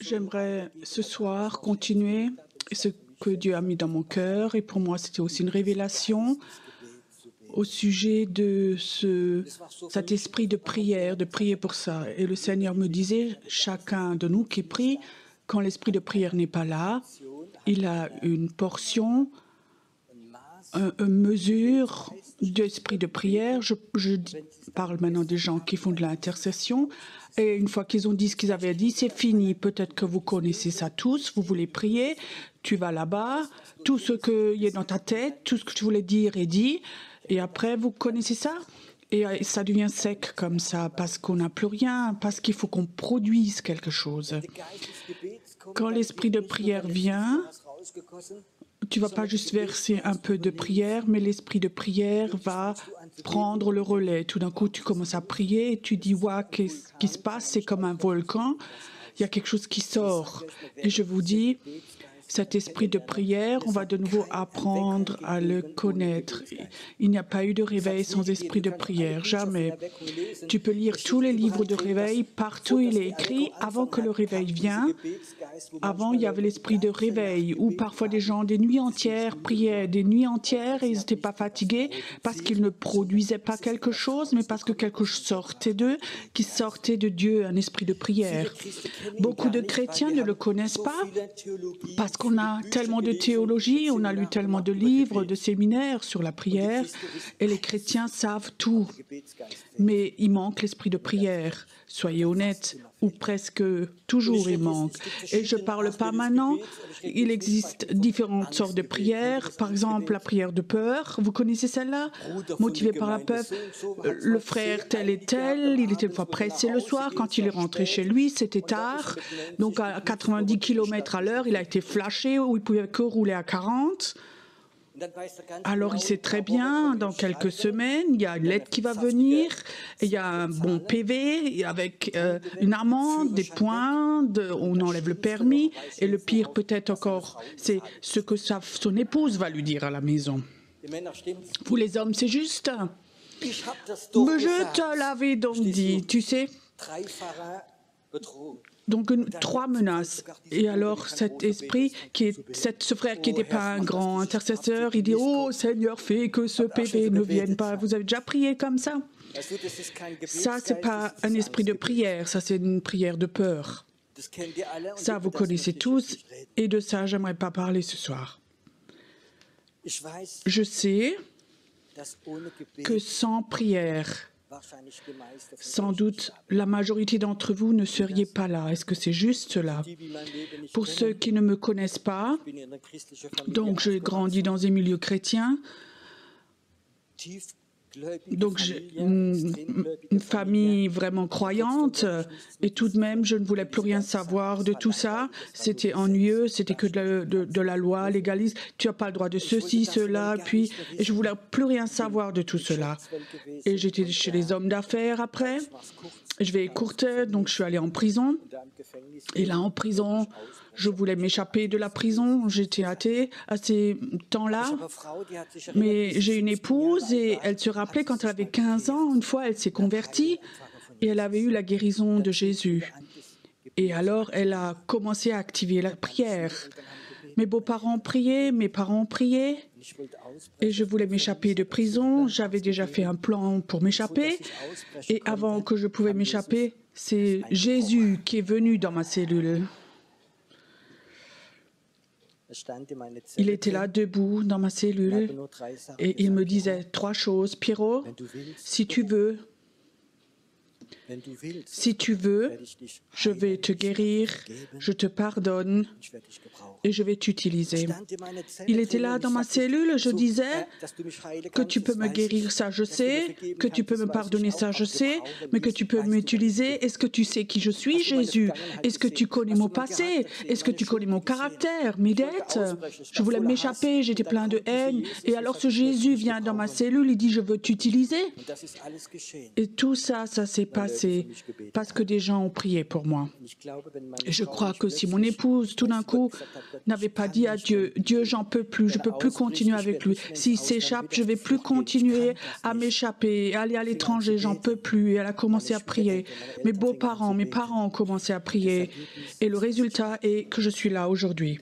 J'aimerais ce soir continuer ce que Dieu a mis dans mon cœur, et pour moi c'était aussi une révélation au sujet de cet esprit de prier pour ça. Et le Seigneur me disait, chacun de nous qui prie, quand l'esprit de prière n'est pas là, il a une portion, une mesure d'esprit de prière. Je parle maintenant des gens qui font de l'intercession. Et une fois qu'ils ont dit ce qu'ils avaient dit, c'est fini. Peut-être que vous connaissez ça tous, vous voulez prier, tu vas là-bas, tout ce qu'il y a dans ta tête, tout ce que tu voulais dire est dit, et après vous connaissez ça. Et ça devient sec comme ça, parce qu'on n'a plus rien, parce qu'il faut qu'on produise quelque chose. Quand l'esprit de prière vient, tu ne vas pas juste verser un peu de prière, mais l'esprit de prière va prendre le relais. Tout d'un coup, tu commences à prier et tu dis, ouais, qu'est-ce qui se passe? C'est comme un volcan. Il y a quelque chose qui sort. Et je vous dis, cet esprit de prière, on va de nouveau apprendre à le connaître. Il n'y a pas eu de réveil sans esprit de prière, jamais. Tu peux lire tous les livres de réveil, partout il est écrit, avant que le réveil vienne. Avant, il y avait l'esprit de réveil, où parfois des gens, des nuits entières, priaient des nuits entières et ils n'étaient pas fatigués parce qu'ils ne produisaient pas quelque chose, mais parce que quelque chose sortait d'eux, qui sortait de Dieu, un esprit de prière. Beaucoup de chrétiens ne le connaissent pas parce qu'on a tellement de théologie, on a lu tellement de livres, de séminaires sur la prière, et les chrétiens savent tout. Mais il manque l'esprit de prière. Soyez honnêtes, ou presque toujours il manque. Et je ne parle pas maintenant, il existe différentes sortes de prières. Par exemple, la prière de peur, vous connaissez celle-là? Motivée par la peur. Le frère tel et tel, il était une fois pressé le soir, quand il est rentré chez lui, c'était tard. Donc à 90 km à l'heure, il a été flashé, où il ne pouvait que rouler à 40. Alors il sait très bien, dans quelques semaines, il y a une lettre qui va venir, et il y a un bon PV avec une amende, des points, on enlève le permis, et le pire peut-être encore, c'est ce que son épouse va lui dire à la maison. Vous les hommes, c'est juste. Mais je te l'avais donc dit, tu sais. Donc, 3 menaces. Et alors, cet esprit, ce frère qui n'était pas un grand intercesseur, il dit, oh Seigneur, fais que ce PV ne vienne pas. Vous avez déjà prié comme ça? Ça, ce n'est pas un esprit de prière, ça, c'est une prière de peur. Ça, vous connaissez tous, et de ça, j'aimerais pas parler ce soir. Je sais que sans prière, sans doute, la majorité d'entre vous ne seriez pas là. Est-ce que c'est juste cela? Pour ceux qui ne me connaissent pas, donc j'ai grandi dans un milieu chrétien, donc j'ai une famille vraiment croyante, et tout de même, je ne voulais plus rien savoir de tout ça. C'était ennuyeux, c'était que de la loi légaliste. Tu n'as pas le droit de ceci, cela, puis et je ne voulais plus rien savoir de tout cela. Et j'étais chez les hommes d'affaires après. Je vais écourter, donc je suis allée en prison. Et là, en prison, je voulais m'échapper de la prison. J'étais athée à ces temps-là. Mais j'ai une épouse et elle se rappelait quand elle avait 15 ans, une fois, elle s'est convertie et elle avait eu la guérison de Jésus. Et alors, elle a commencé à activer la prière. Mes beaux-parents priaient, mes parents priaient. Et je voulais m'échapper de prison. J'avais déjà fait un plan pour m'échapper. Et avant que je pouvais m'échapper, c'est Jésus qui est venu dans ma cellule. Il était là, debout, dans ma cellule, et il me disait 3 choses. Pierrot, si tu veux, Si tu veux, je vais te guérir, je te pardonne et je vais t'utiliser. Il était là dans ma cellule, je disais que tu peux me guérir, ça je sais, que tu peux me pardonner, ça je sais, mais que tu peux m'utiliser. Est-ce que tu sais qui je suis, Jésus? Est-ce que tu connais mon passé? Est-ce que tu connais mon caractère, mes dettes? Je voulais m'échapper, j'étais plein de haine. Et alors ce Jésus vient dans ma cellule, il dit, je veux t'utiliser. Et tout ça, ça s'est passé parce que des gens ont prié pour moi. Et je crois que si mon épouse, tout d'un coup, n'avait pas dit à Dieu, Dieu, j'en peux plus, je ne peux plus continuer avec lui. S'il s'échappe, je ne vais plus continuer à m'échapper, aller à l'étranger, j'en peux plus. Et elle a commencé à prier. Mes beaux-parents, mes parents ont commencé à prier. Et le résultat est que je suis là aujourd'hui.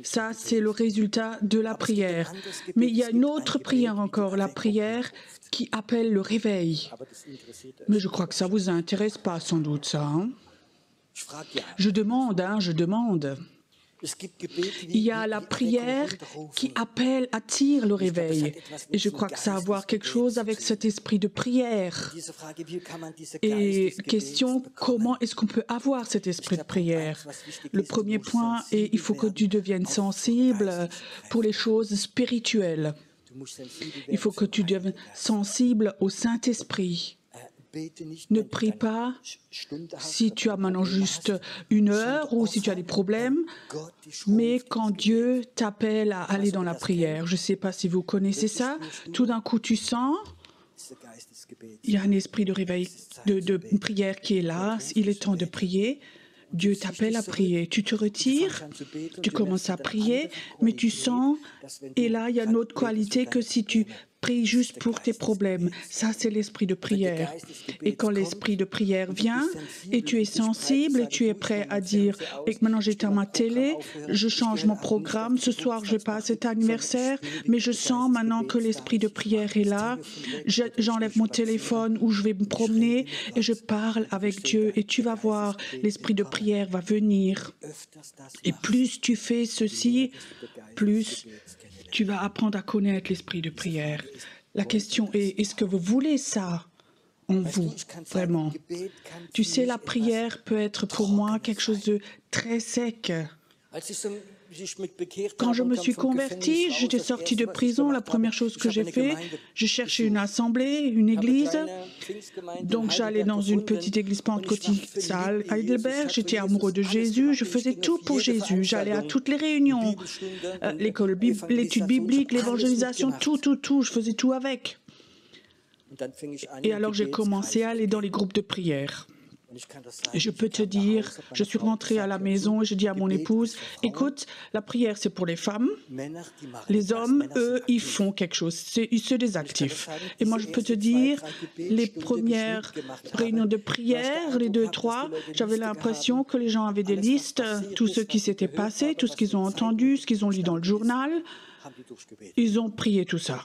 Ça, c'est le résultat de la prière. Mais il y a une autre prière encore, la prière qui appelle le réveil. Mais je crois que ça ne vous intéresse pas sans doute, ça. Hein? Je demande, je demande. Il y a la prière qui appelle, attire le réveil. Et je crois que ça a à voir quelque chose avec cet esprit de prière. Et question, comment est-ce qu'on peut avoir cet esprit de prière? Le premier point est, il faut que tu deviennes sensible pour les choses spirituelles. Il faut que tu deviennes sensible au Saint-Esprit. Ne prie pas si tu as maintenant juste 1 heure ou si tu as des problèmes, mais quand Dieu t'appelle à aller dans la prière. Je ne sais pas si vous connaissez ça. Tout d'un coup, tu sens, il y a un esprit de réveil, de prière qui est là. Il est temps de prier. Dieu t'appelle à prier. Tu te retires, tu commences à prier, mais tu sens, et là, il y a une autre qualité que si tu prie juste pour tes problèmes. Ça, c'est l'esprit de prière. Et quand l'esprit de prière vient, et tu es sensible, et tu es prêt à dire, et que maintenant j'éteins ma télé, je change mon programme, ce soir je vais pas à cet anniversaire, mais je sens maintenant que l'esprit de prière est là, j'enlève mon téléphone ou je vais me promener, et je parle avec Dieu, et tu vas voir, l'esprit de prière va venir. Et plus tu fais ceci, plus tu vas apprendre à connaître l'esprit de prière. La question est, est-ce que vous voulez ça en vous, vraiment? Tu sais, la prière peut être pour moi quelque chose de très sec. Quand je me suis converti, j'étais sorti de prison. La première chose que j'ai fait, j'ai cherché une assemblée, une église. Donc j'allais dans une petite église pentecôtiste à Heidelberg. J'étais amoureux de Jésus. Je faisais tout pour Jésus. J'allais à toutes les réunions, l'école, l'étude biblique, l'évangélisation, tout. Je faisais tout avec. Et alors j'ai commencé à aller dans les groupes de prière. Et je peux te dire, je suis rentrée à la maison et je dis à mon épouse, écoute, la prière c'est pour les femmes, les hommes, eux, ils font quelque chose, c'est des actifs. Et moi je peux te dire, les premières réunions de prière, les 2, 3, j'avais l'impression que les gens avaient des listes, tout ce qui s'était passé, tout ce qu'ils ont entendu, ce qu'ils ont lu dans le journal. Ils ont prié tout ça.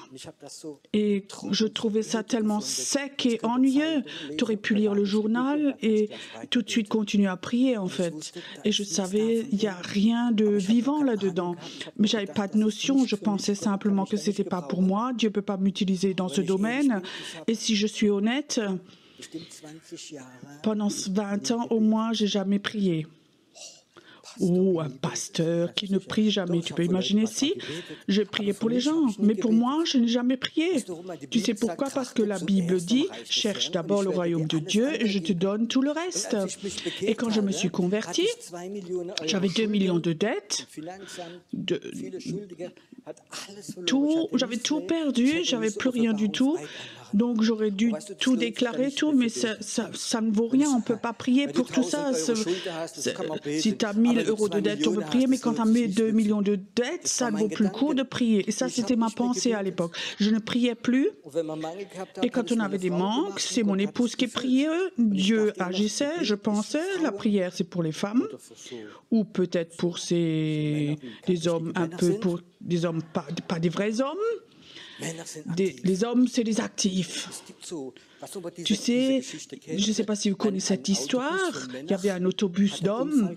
Et je trouvais ça tellement sec et ennuyeux. Tu aurais pu lire le journal et tout de suite continuer à prier, en fait. Et je savais, il n'y a rien de vivant là-dedans. Mais je n'avais pas de notion. Je pensais simplement que ce n'était pas pour moi. Dieu ne peut pas m'utiliser dans ce domaine. Et si je suis honnête, pendant 20 ans, au moins, je n'ai jamais prié. Ou un pasteur qui ne prie jamais. Tu peux imaginer si je priais pour les gens, mais pour moi, je n'ai jamais prié. Tu sais pourquoi? Parce que la Bible dit, cherche d'abord le royaume de Dieu et je te donne tout le reste. Et quand je me suis converti, j'avais 2 millions de dettes, j'avais tout perdu, j'avais plus rien du tout. Donc j'aurais dû tout déclarer, tout, mais ça ne vaut rien, on ne peut pas prier pour tout ça. Si tu as 1 000 € de dette, on peut prier, mais quand tu as 2 millions de dettes, ça ne vaut plus le coup de prier. Et ça, c'était ma pensée à l'époque. Je ne priais plus, et quand on avait des manques, c'est mon épouse qui priait, Dieu agissait, je pensais, la prière c'est pour les femmes, ou peut-être pour des hommes un peu, pour des hommes, pas des vrais hommes. Les hommes, c'est des actifs. Tu sais, je ne sais pas si vous connaissez cette histoire. Il y avait un autobus d'hommes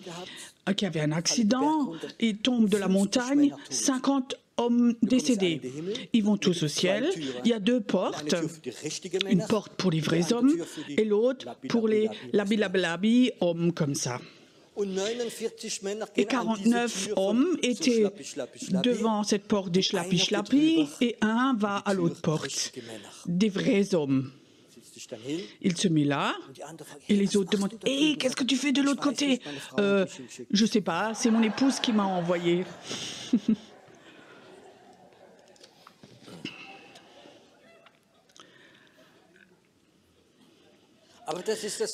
qui avait un accident. Il tombe de la montagne. 50 hommes décédés. Ils vont tous au ciel. Il y a deux portes, une porte pour les vrais hommes et l'autre pour les labi hommes comme ça. Et 49 hommes étaient devant cette porte des schlappi et un va à l'autre porte, des vrais hommes. Il se met là et les autres demandent « Hé, qu'est-ce que tu fais de l'autre côté ?»« Je ne sais pas, c'est mon épouse qui m'a envoyé. »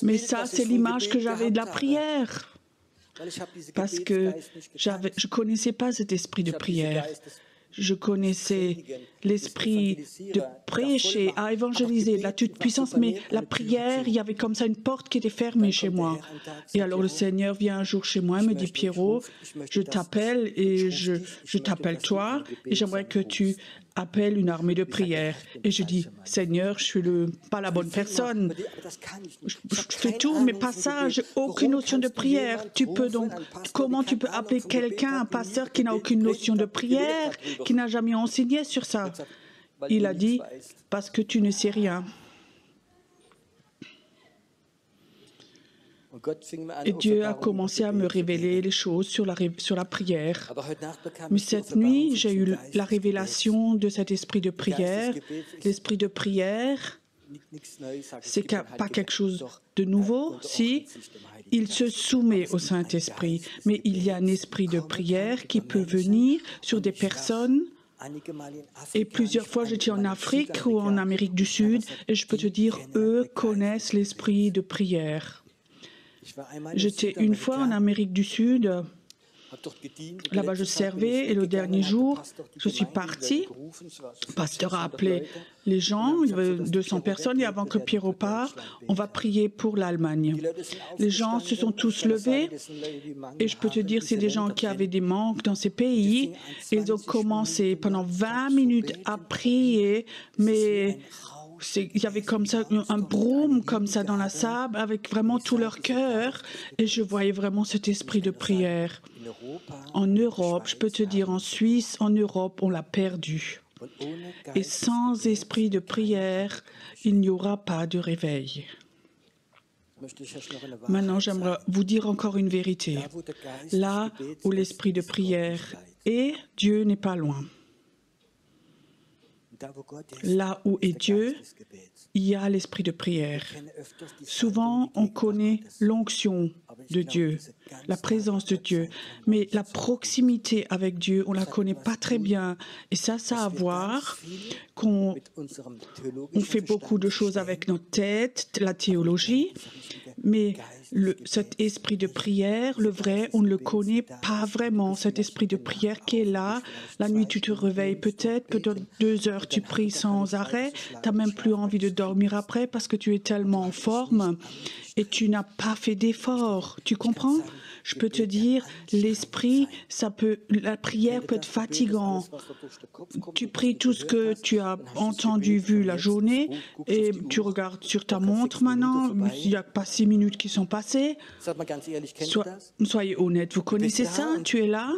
Mais ça, c'est l'image que j'avais de la prière. Parce que je ne connaissais pas cet esprit de prière. Je connaissais l'esprit de prêcher, à évangéliser, de la toute-puissance, mais la prière, il y avait comme ça une porte qui était fermée chez moi. Et alors le Seigneur vient un jour chez moi et me dit « Pierrot, je t'appelle et je t'appelle toi et j'aimerais que tu appelles une armée de prière. » Et je dis « Seigneur, je suis pas la bonne personne. Je fais tout, mais pas ça, j'ai aucune notion de prière. Comment tu peux appeler quelqu'un, un pasteur qui n'a aucune notion de prière, qui n'a jamais enseigné sur ça ?» Il a dit « Parce que tu ne sais rien. » Et Dieu a commencé à me révéler les choses sur la prière. Mais cette nuit, j'ai eu la révélation de cet esprit de prière. L'esprit de prière, c'est pas quelque chose de nouveau, si il se soumet au Saint-Esprit. Mais il y a un esprit de prière qui peut venir sur des personnes. Et plusieurs fois, j'étais en Afrique ou en Amérique du Sud, et je peux te dire, eux connaissent l'esprit de prière. J'étais une fois en Amérique du Sud, là-bas je servais, et le dernier jour, je suis parti. Le pasteur a appelé les gens, il y avait 200 personnes, et avant que Pierrot parte, on va prier pour l'Allemagne. Les gens se sont tous levés, et je peux te dire, c'est des gens qui avaient des manques dans ces pays. Ils ont commencé pendant 20 minutes à prier, mais il y avait comme ça un brume comme ça dans la salle avec vraiment tout leur cœur et je voyais vraiment cet esprit de prière. En Europe, je peux te dire en Suisse, en Europe, on l'a perdu. Et sans esprit de prière, il n'y aura pas de réveil. Maintenant, j'aimerais vous dire encore une vérité. Là où l'esprit de prière est, Dieu n'est pas loin. Là où est Dieu, il y a l'esprit de prière. Souvent, on connaît l'onction de Dieu, la présence de Dieu, mais la proximité avec Dieu, on ne la connaît pas très bien. Et ça a à voir qu'on fait beaucoup de choses avec notre tête, la théologie, mais cet esprit de prière, le vrai, on ne le connaît pas vraiment. Cet esprit de prière qui est là, la nuit tu te réveilles peut-être 2 heures tu pries sans arrêt, tu n'as même plus envie de dormir après parce que tu es tellement en forme et tu n'as pas fait d'effort. Tu comprends? Je peux te dire, la prière peut être fatigante. Tu pries tout ce que tu as entendu, vu la journée, et tu regardes sur ta montre maintenant, il n'y a pas 6 minutes qui sont passées. Soyez honnête, vous connaissez ça? Tu es là?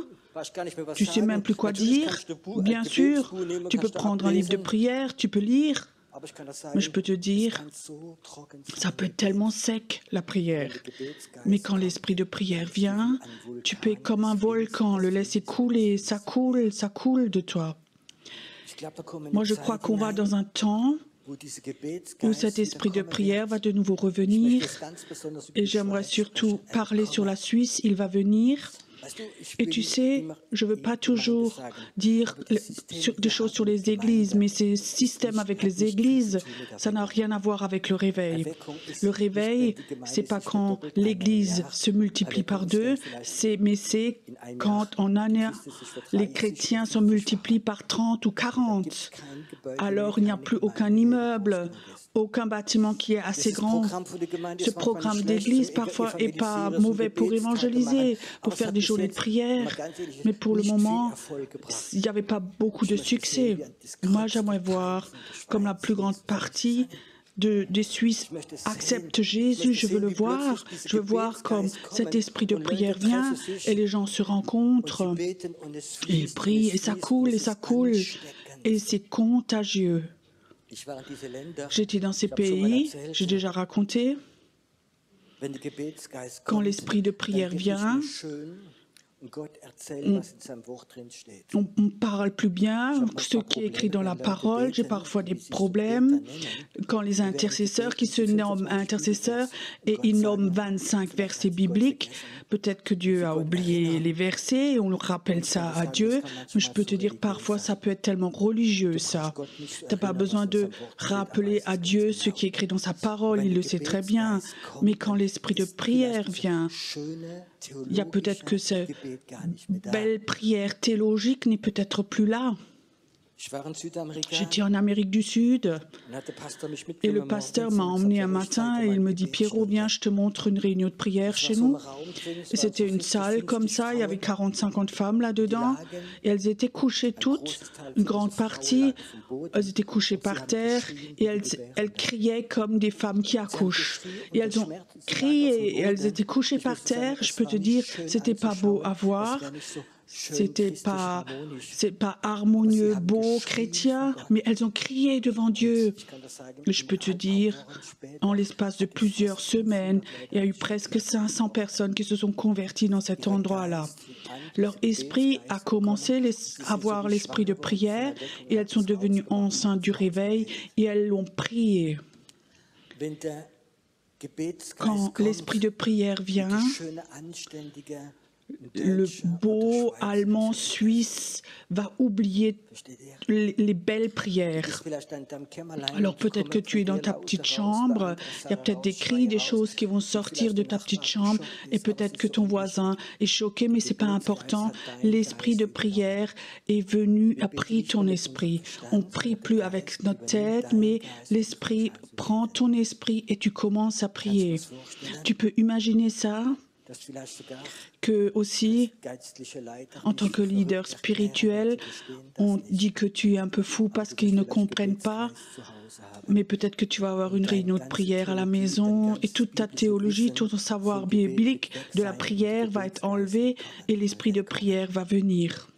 Tu ne sais même plus quoi dire? Bien sûr, tu peux prendre un livre de prière, tu peux lire. Mais je peux te dire, ça peut être tellement sec, la prière. Mais quand l'esprit de prière vient, tu peux être comme un volcan, le laisser couler, ça coule de toi. Moi, je crois qu'on va dans un temps où cet esprit de prière va de nouveau revenir. Et j'aimerais surtout parler sur la Suisse, il va venir. Et tu sais, je ne veux pas toujours dire des choses sur les églises, mais ces systèmes avec les églises, ça n'a rien à voir avec le réveil. Le réveil, ce n'est pas quand l'église se multiplie par 2, mais c'est quand en année, les chrétiens sont multipliés par 30 ou 40. Alors, il n'y a plus aucun immeuble, aucun bâtiment qui est assez grand. Ce programme d'église, parfois, n'est pas mauvais pour évangéliser, pour faire des journées de prière. Mais pour le moment, il n'y avait pas beaucoup de succès. Moi, j'aimerais voir, comme la plus grande partie des Suisses acceptent Jésus, je veux le voir. Je veux voir comme cet esprit de prière vient et les gens se rencontrent. Et ils prient et ça coule et ça coule. Et c'est contagieux. J'étais dans ces pays, j'ai déjà raconté, quand l'esprit de prière vient, on ne parle plus bien ce qui est écrit dans la parole. J'ai parfois des problèmes quand les intercesseurs qui se nomment intercesseurs et ils nomment 25 versets bibliques. Peut-être que Dieu a oublié les versets et on rappelle ça à Dieu. Mais je peux te dire, parfois, ça peut être tellement religieux, ça. Tu n'as pas besoin de rappeler à Dieu ce qui est écrit dans sa parole. Il le sait très bien. Mais quand l'esprit de prière vient, il y a peut-être que cette belle prière théologique n'est peut-être plus là. J'étais en Amérique du Sud et le pasteur m'a emmené un matin et il me dit « Pierrot, viens, je te montre une réunion de prière chez nous ». C'était une salle comme ça, il y avait 40-50 femmes là-dedans et elles étaet couchées toutes, une grande partie, elles étaient couchées par terre et elles criaient comme des femmes qui accouchent. Et elles ont crié et elles étaient couchées par terre, je peux te dire, c'était pas beau à voir. C'est pas harmonieux, beau, chrétien, mais elles ont crié devant Dieu. Je peux te dire, en l'espace de plusieurs semaines, il y a eu presque 500 personnes qui se sont converties dans cet endroit-là. Leur esprit a commencé à avoir l'esprit de prière et elles sont devenues enceintes du réveil et elles l'ont prié. Quand l'esprit de prière vient, le beau allemand suisse va oublier les belles prières. Alors peut-être que tu es dans ta petite chambre, il y a peut-être des cris, des choses qui vont sortir de ta petite chambre et peut-être que ton voisin est choqué, mais ce n'est pas important. L'esprit de prière est venu, a pris ton esprit. On ne prie plus avec notre tête, mais l'esprit prend ton esprit et tu commences à prier. Tu peux imaginer ça? Que aussi, en tant que leader spirituel, on dit que tu es un peu fou parce qu'ils ne comprennent pas, mais peut-être que tu vas avoir une réunion de prière à la maison et toute ta théologie, tout ton savoir biblique de la prière va être enlevé et l'esprit de prière va venir.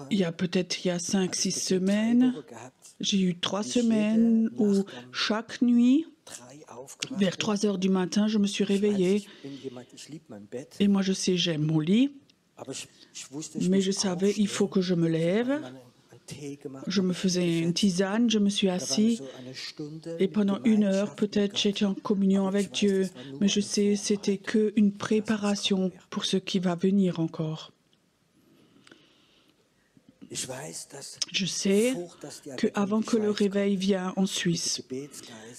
Il y a 5-6 semaines, j'ai eu 3 semaines où chaque nuit, vers 3 heures du matin, je me suis réveillée. Et moi, je sais, j'aime mon lit, mais je savais, il faut que je me lève. Je me faisais une tisane, je me suis assis et pendant 1 heure, peut-être, j'étais en communion avec Dieu. Mais je sais, c'était qu'une préparation pour ce qui va venir encore. Je sais qu'avant que le réveil vienne en Suisse,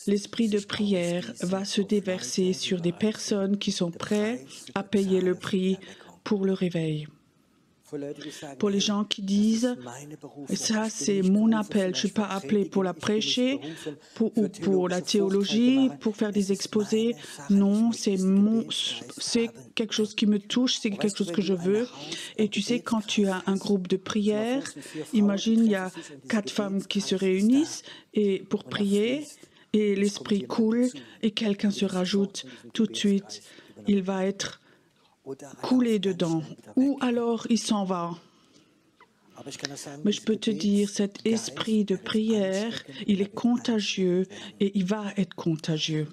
l'esprit de prière va se déverser sur des personnes qui sont prêtes à payer le prix pour le réveil. Pour les gens qui disent « ça c'est mon appel, je ne suis pas appelé pour la prêcher, ou pour la théologie, pour faire des exposés. Non, c'est quelque chose qui me touche, c'est quelque chose que je veux. » Et tu sais, quand tu as un groupe de prière, imagine, il y a 4 femmes qui se réunissent pour prier et l'esprit coule et quelqu'un se rajoute tout de suite. Il va être couler dedans, ou alors il s'en va. Mais je peux te dire, cet esprit de prière, il est contagieux et il va être contagieux.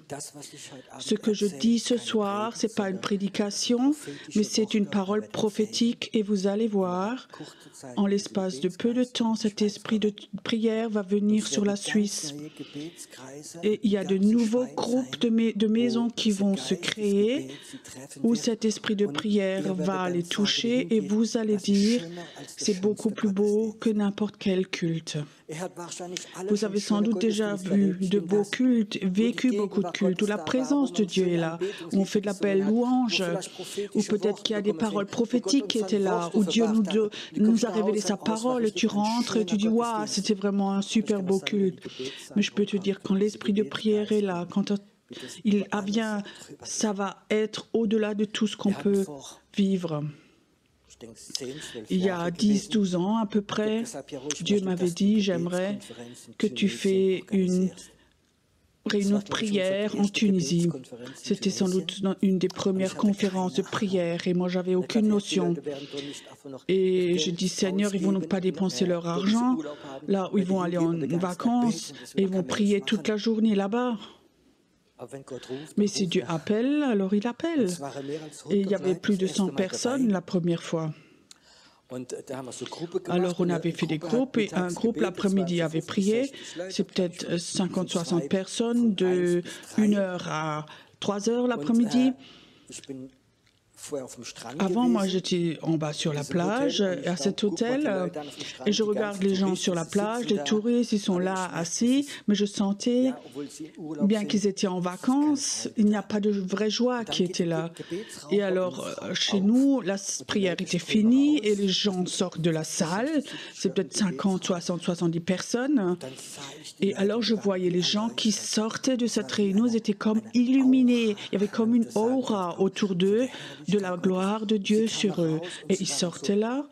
Ce que je dis ce soir, ce n'est pas une prédication, mais c'est une parole prophétique et vous allez voir, en l'espace de peu de temps, cet esprit de prière va venir sur la Suisse. Et il y a de nouveaux groupes de maisons qui vont se créer où cet esprit de prière va les toucher et vous allez dire, c'est beaucoup plus beau que n'importe quel culte. Vous avez sans doute déjà vu de beaux cultes, vécu beaucoup de cultes, où la présence de Dieu est là, où on fait de la belle louange, ou peut-être qu'il y a des paroles prophétiques qui étaient là, où Dieu nous a révélé sa parole, et tu rentres et tu dis « Waouh, c'était vraiment un super beau culte ». Mais je peux te dire, quand l'esprit de prière est là, quand il vient, ça va être au-delà de tout ce qu'on peut vivre. Il y a 10-12 ans à peu près, Dieu m'avait dit, j'aimerais que tu fais une réunion de prière en Tunisie. C'était sans doute une des premières conférences de prière et moi, j'avais aucune notion. Et je dis, Seigneur, ils vont donc pas dépenser leur argent là où ils vont aller en vacances et ils vont prier toute la journée là-bas. Mais si Dieu appelle, alors il appelle. Et il y avait plus de 100 personnes la première fois. Alors on avait fait des groupes et un groupe l'après-midi avait prié. C'est peut-être 50-60 personnes de 1 heure à 3 heures l'après-midi. Avant, moi, j'étais en bas sur la plage, à cet hôtel, et je regarde les gens sur la plage, les touristes, ils sont là assis, mais je sentais, bien qu'ils étaient en vacances, il n'y a pas de vraie joie qui était là. Et alors, chez nous, la prière était finie et les gens sortent de la salle, c'est peut-être 50, 60, 70 personnes. Et alors, je voyais les gens qui sortaient de cette réunion, ils étaient comme illuminés, il y avait comme une aura autour d'eux, de la gloire de Dieu sur eux. Et ils sortaient là,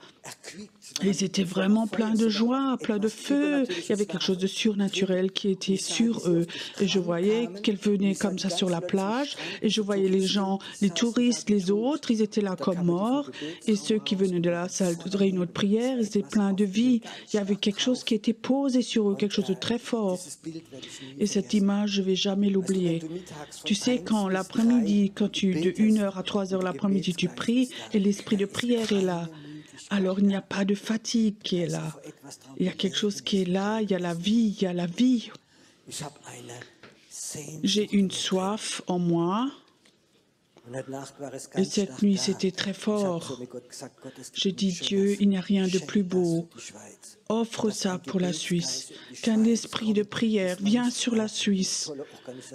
ils étaient vraiment pleins de joie, pleins de feu. Il y avait quelque chose de surnaturel qui était sur eux. Et je voyais qu'ils venaient comme ça sur la plage, et je voyais les gens, les touristes, les autres, ils étaient là comme morts. Et ceux qui venaient de la salle de réunion de prière, ils étaient pleins de vie. Il y avait quelque chose qui était posé sur eux, quelque chose de très fort. Et cette image, je ne vais jamais l'oublier. Tu sais, quand l'après-midi, quand de 1 heure à 3 heures l'après-midi, tu pries, et l'esprit de prière est là, alors il n'y a pas de fatigue qui est là. Il y a quelque chose qui est là, il y a la vie, il y a la vie. J'ai une soif en moi. Et cette nuit, c'était très fort. J'ai dit, Dieu, il n'y a rien de plus beau. Offre ça pour la Suisse. Qu'un esprit de prière vienne sur la Suisse.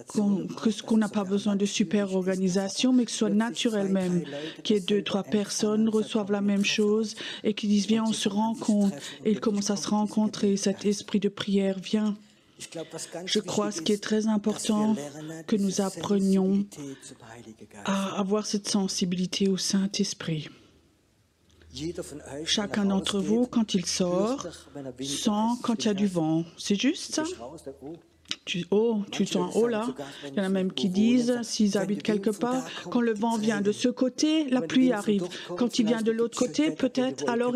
Qu'on n'a pas besoin de super organisation, mais que ce soit naturel même. Qu'il y ait 2-3 personnes reçoivent la même chose et qui disent, viens, on se rencontre. Et ils commencent à se rencontrer. Cet esprit de prière vient. Je crois ce qui est très important, que nous apprenions à avoir cette sensibilité au Saint-Esprit. Chacun d'entre vous, quand il sort, sent quand il y a du vent. C'est juste ça? Tu sens haut là. Il y en a même qui disent, s'ils habitent quelque part, quand le vent vient de ce côté, la pluie arrive. Quand il vient de l'autre côté, peut-être, alors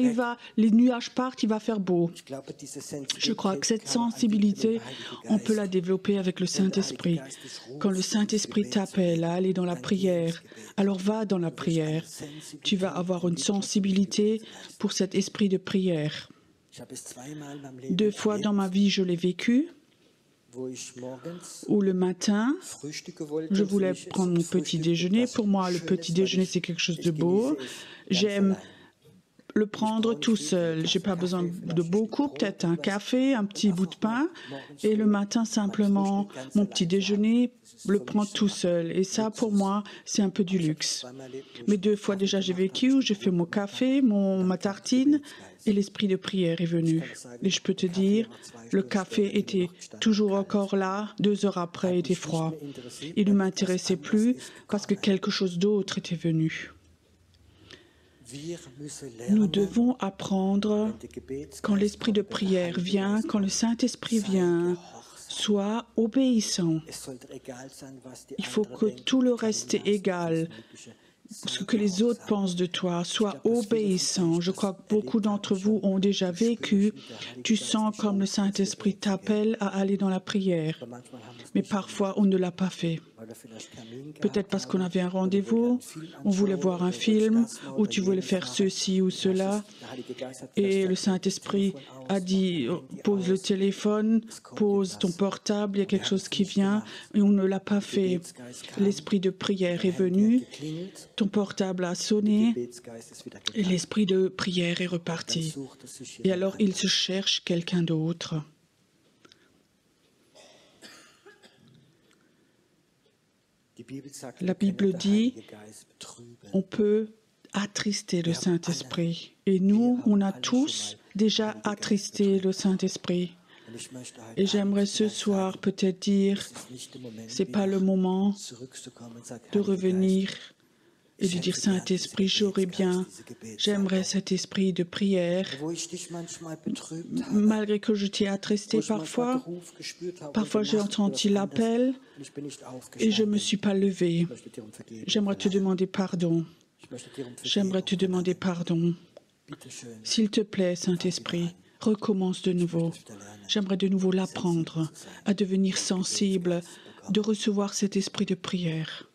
les nuages partent, il va faire beau. Je crois que cette sensibilité, on peut la développer avec le Saint-Esprit. Quand le Saint-Esprit t'appelle à aller dans la prière, alors va dans la prière. Tu vas avoir une sensibilité pour cet esprit de prière. 2 fois dans ma vie, je l'ai vécu. Où le matin, je voulais prendre mon petit déjeuner. Pour moi, le petit déjeuner, c'est quelque chose de beau. J'aime le prendre tout seul. Je n'ai pas besoin de beaucoup, peut-être un café, un petit bout de pain. Et le matin, simplement, mon petit déjeuner, le prendre tout seul. Et ça, pour moi, c'est un peu du luxe. Mais 2 fois déjà, j'ai vécu où j'ai fait mon café, ma tartine, et l'esprit de prière est venu. Et je peux te dire, le café était toujours encore là, 2 heures après, il était froid. Il ne m'intéressait plus parce que quelque chose d'autre était venu. Nous devons apprendre, quand l'esprit de prière vient, quand le Saint-Esprit vient, sois obéissant. Il faut que tout le reste est égal. Ce que les autres pensent de toi, sois obéissant. Je crois que beaucoup d'entre vous ont déjà vécu. Tu sens comme le Saint-Esprit t'appelle à aller dans la prière. Mais parfois, on ne l'a pas fait. Peut-être parce qu'on avait un rendez-vous, on voulait voir un film, ou tu voulais faire ceci ou cela. Et le Saint-Esprit a dit, pose le téléphone, pose ton portable, il y a quelque chose qui vient, et on ne l'a pas fait. L'esprit de prière est venu, ton portable a sonné, et l'esprit de prière est reparti. Et alors, il se cherche quelqu'un d'autre. La Bible dit, on peut attrister le Saint-Esprit. Et nous, on a tous déjà attristé le Saint-Esprit. Et j'aimerais ce soir peut-être dire, ce n'est pas le moment de revenir et de dire, Saint-Esprit, j'aimerais cet esprit de prière, malgré que je t'ai attristé parfois j'ai senti l'appel et je ne me suis pas levé. J'aimerais te demander pardon. J'aimerais te demander pardon. S'il te plaît, Saint-Esprit, recommence de nouveau. J'aimerais de nouveau l'apprendre, à devenir sensible, de recevoir cet esprit de prière.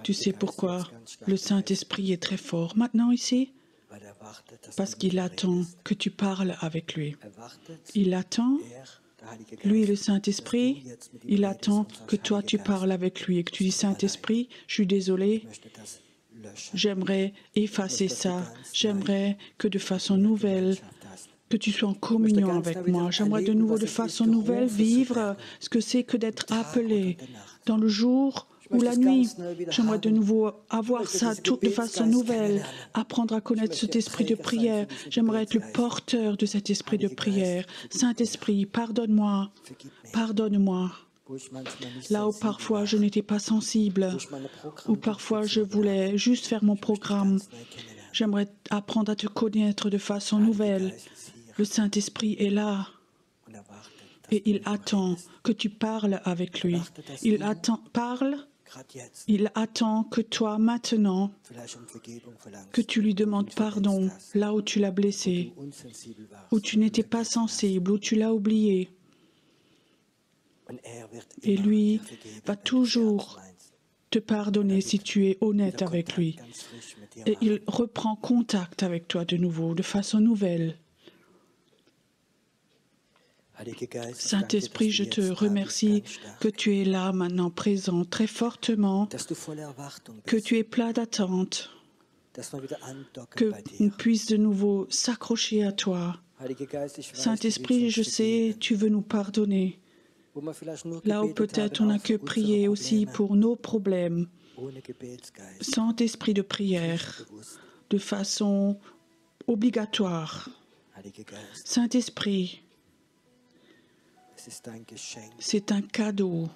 Tu sais pourquoi le Saint-Esprit est très fort maintenant ici? Parce qu'il attend que tu parles avec lui. Il attend, lui, le Saint-Esprit, il attend que toi, tu parles avec lui et que tu dis, Saint-Esprit, je suis désolé, j'aimerais effacer ça, j'aimerais que de façon nouvelle, que tu sois en communion avec moi. J'aimerais de nouveau, de façon nouvelle, vivre ce que c'est que d'être appelé dans le jour ou la nuit. J'aimerais de nouveau avoir ça de façon nouvelle, apprendre à connaître cet esprit de prière. J'aimerais être le porteur de cet esprit de prière. Saint-Esprit, pardonne-moi, pardonne-moi. Là où parfois je n'étais pas sensible, où parfois je voulais juste faire mon programme, j'aimerais apprendre à te connaître de façon nouvelle. Le Saint-Esprit est là et il attend que tu parles avec lui. Il attend que toi, maintenant, que tu lui demandes pardon là où tu l'as blessé, où tu n'étais pas sensible, où tu l'as oublié. Et lui va toujours te pardonner si tu es honnête avec lui. Et il reprend contact avec toi de nouveau, de façon nouvelle. Saint-Esprit, je te remercie que tu es là maintenant, présent très fortement, que tu es plein d'attente, qu'on puisse de nouveau s'accrocher à toi. Saint-Esprit, je sais, tu veux nous pardonner. Là où peut-être on n'a que prié aussi pour nos problèmes, sans esprit de prière, de façon obligatoire. Saint-Esprit, c'est un cadeau.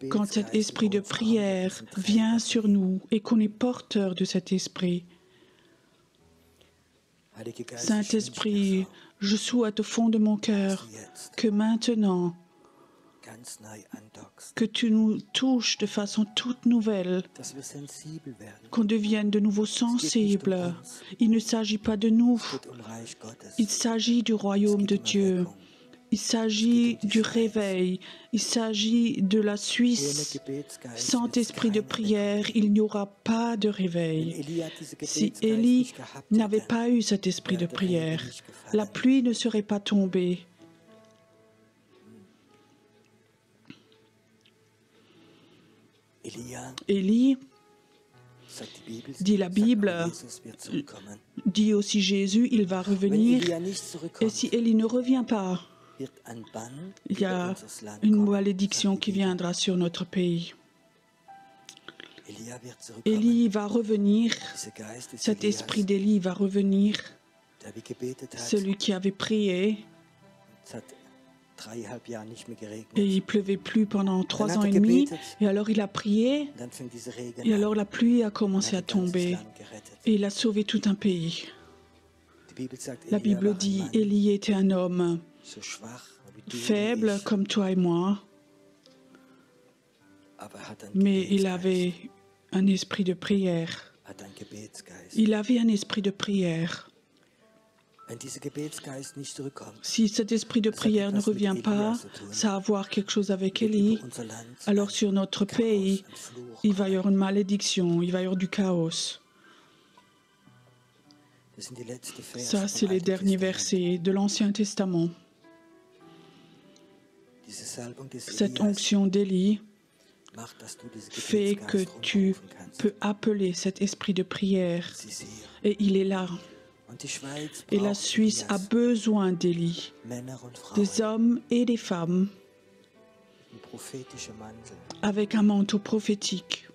Quand cet esprit de prière vient sur nous et qu'on est porteur de cet esprit, Saint-Esprit, je souhaite au fond de mon cœur que maintenant, que tu nous touches de façon toute nouvelle, qu'on devienne de nouveau sensibles. Il ne s'agit pas de nous, il s'agit du royaume de Dieu. Il s'agit du réveil, il s'agit de la Suisse. Sans esprit de prière, il n'y aura pas de réveil. Si Élie n'avait pas eu cet esprit de prière, la pluie ne serait pas tombée. Élie, dit la Bible, dit aussi Jésus, il va revenir. Et si Élie ne revient pas, il y a une malédiction qui viendra sur notre pays. Élie va revenir, cet esprit d'Élie va revenir, celui qui avait prié, et il ne pleuvait plus pendant 3 ans et demi, et alors il a prié, et alors la pluie a commencé à tomber, et il a sauvé tout un pays. La Bible dit, Élie était un homme faible comme toi et moi, mais il avait un esprit de prière. Il avait un esprit de prière. Si cet esprit de prière ne revient pas, ça a à voir quelque chose avec Élie, alors sur notre pays, il va y avoir une malédiction, il va y avoir du chaos. Ça, c'est les derniers versets de l'Ancien Testament. Cette onction d'Élie fait que tu peux appeler cet esprit de prière, et il est là. Et la Suisse a besoin d'Élie, des hommes et des femmes, avec un manteau prophétique.